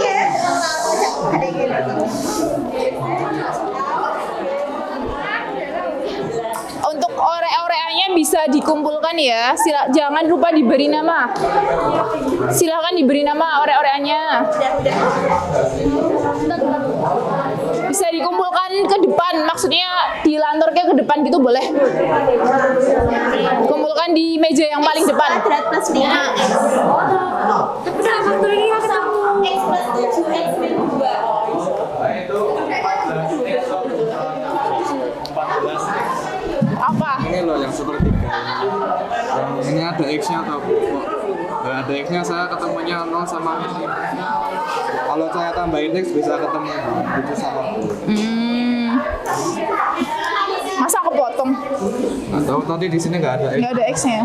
[SPEAKER 2] Untuk orek-orekannya bisa dikumpulkan ya. Jangan lupa diberi nama. Silakan diberi nama orek-orekannya. Bisa dikumpulkan ke depan, maksudnya dilanturnya ke depan gitu boleh. Kumpulkan di meja yang paling depan.
[SPEAKER 6] plus 5 X. Sama faktor ini ketemu X plus 7 X min 2.
[SPEAKER 2] Apa?
[SPEAKER 3] Ini loh yang sepertiga. Yang ini ada X-nya atau nggak ada X-nya, saya ketemunya 0 sama ini. Kalau saya tambahin X bisa ketemu itu sama.
[SPEAKER 2] Masa kepotong?
[SPEAKER 3] Atau nanti di sini nggak ada X.
[SPEAKER 2] Nggak ada X-nya.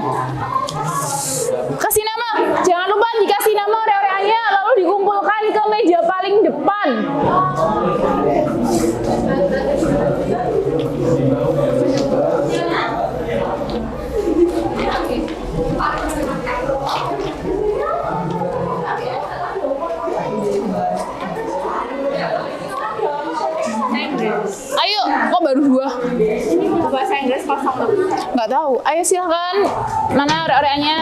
[SPEAKER 2] Kasih nama. Jangan lupa dikasih nama orek-orekannya, lalu dikumpulkan ke meja paling depan. Ayo, kok baru 2?
[SPEAKER 5] Bahasa Inggris kosong loh.
[SPEAKER 2] Nggak tahu. Ayo silahkan. Mana orek-orekannya?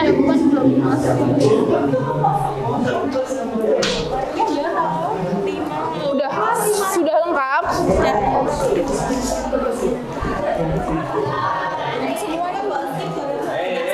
[SPEAKER 2] Sudah lengkap.
[SPEAKER 6] Semuanya positif.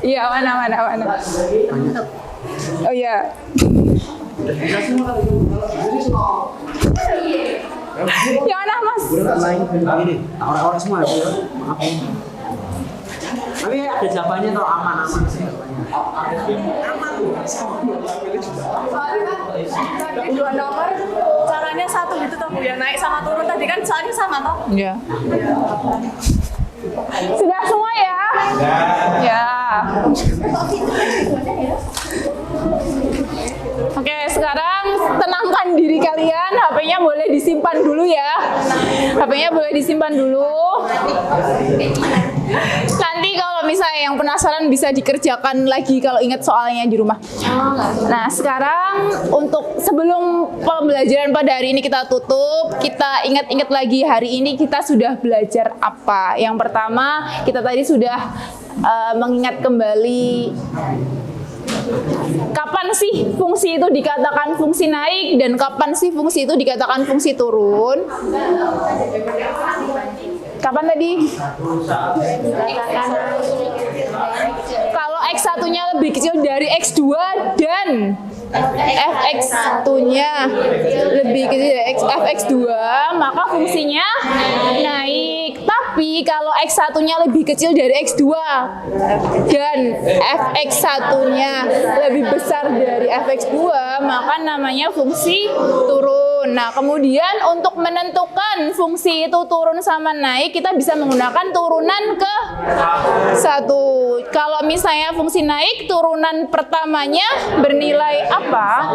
[SPEAKER 2] Iya, mana. Oh iya. Yang mana, Mas?
[SPEAKER 9] Ini, orang-orang semua ya, maaf. Tapi ada jawabannya atau aman-aman sih?
[SPEAKER 6] Tadi 2 nomor caranya satu gitu toh Bu ya, naik sama turun tadi kan soalnya sama toh.
[SPEAKER 2] Iya. Sudah semua ya? Ya. Oke, sekarang tenangkan diri kalian. HP-nya boleh disimpan dulu ya. HP-nya boleh disimpan dulu. Nanti kalau misalnya yang penasaran bisa dikerjakan lagi kalau ingat soalnya di rumah. Nah, sekarang untuk sebelum pembelajaran pada hari ini kita tutup, kita ingat-ingat lagi hari ini kita sudah belajar apa. Yang pertama, kita tadi sudah mengingat kembali kapan sih fungsi itu dikatakan fungsi naik dan kapan sih fungsi itu dikatakan fungsi turun. Kapan tadi? Kalau X1-nya lebih kecil dari X2 dan Fx1-nya lebih kecil dari Fx2, maka fungsinya naik. Tapi kalau X1-nya lebih kecil dari X2 dan Fx1-nya lebih besar dari Fx2, maka namanya fungsi turun. Nah, kemudian untuk menentukan fungsi itu turun sama naik, kita bisa menggunakan turunan ke 1. Kalau misalnya fungsi naik, turunan pertamanya bernilai apa?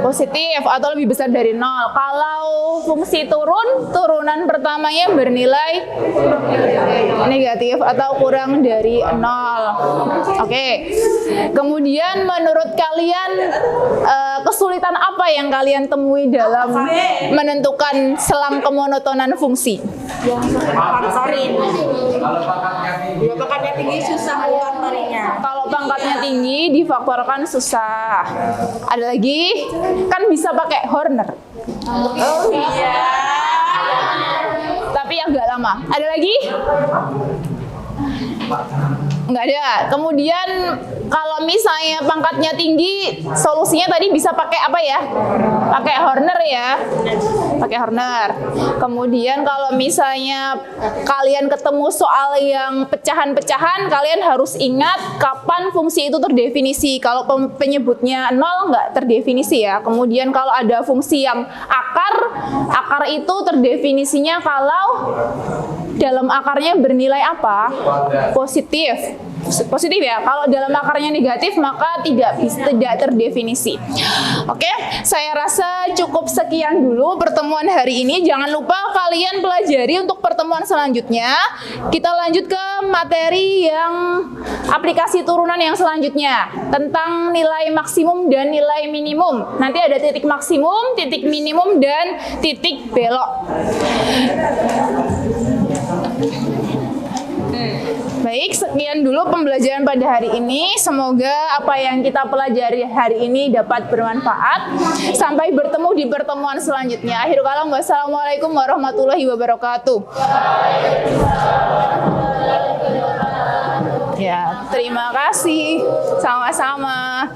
[SPEAKER 2] Positif atau lebih besar dari 0. Kalau fungsi turun, turunan pertamanya bernilai negatif atau kurang dari 0. Oke. Kemudian menurut kalian kesulitan apa yang kalian temui dalam menentukan selang kemonotonan fungsi?
[SPEAKER 6] Kalau pangkatnya tinggi susah faktorinya.
[SPEAKER 2] Kalau pangkatnya tinggi difaktorkan susah. Ada lagi? Kan bisa pakai Horner.
[SPEAKER 6] Oh iya.
[SPEAKER 2] Tapi agak lama. Ada lagi? Nggak ada. Kemudian kalau misalnya pangkatnya tinggi, solusinya tadi bisa pakai apa ya? Pakai Horner ya. Pakai Horner. Kemudian kalau misalnya kalian ketemu soal yang pecahan-pecahan, kalian harus ingat kapan fungsi itu terdefinisi. Kalau penyebutnya 0 nggak terdefinisi ya. Kemudian kalau ada fungsi yang akar itu terdefinisinya kalau dalam akarnya bernilai apa? Positif. Positif ya. Kalau dalam akarnya negatif maka tidak terdefinisi. Oke, saya rasa cukup sekian dulu pertemuan hari ini. Jangan lupa kalian pelajari untuk pertemuan selanjutnya. Kita lanjut ke materi yang aplikasi turunan yang selanjutnya tentang nilai maksimum dan nilai minimum. Nanti ada titik maksimum, titik minimum dan titik belok. Baik, sekian dulu pembelajaran pada hari ini. Semoga apa yang kita pelajari hari ini dapat bermanfaat. Sampai bertemu di pertemuan selanjutnya. Akhirul kalam, wassalamualaikum warahmatullahi wabarakatuh. Ya, terima kasih. Sama-sama.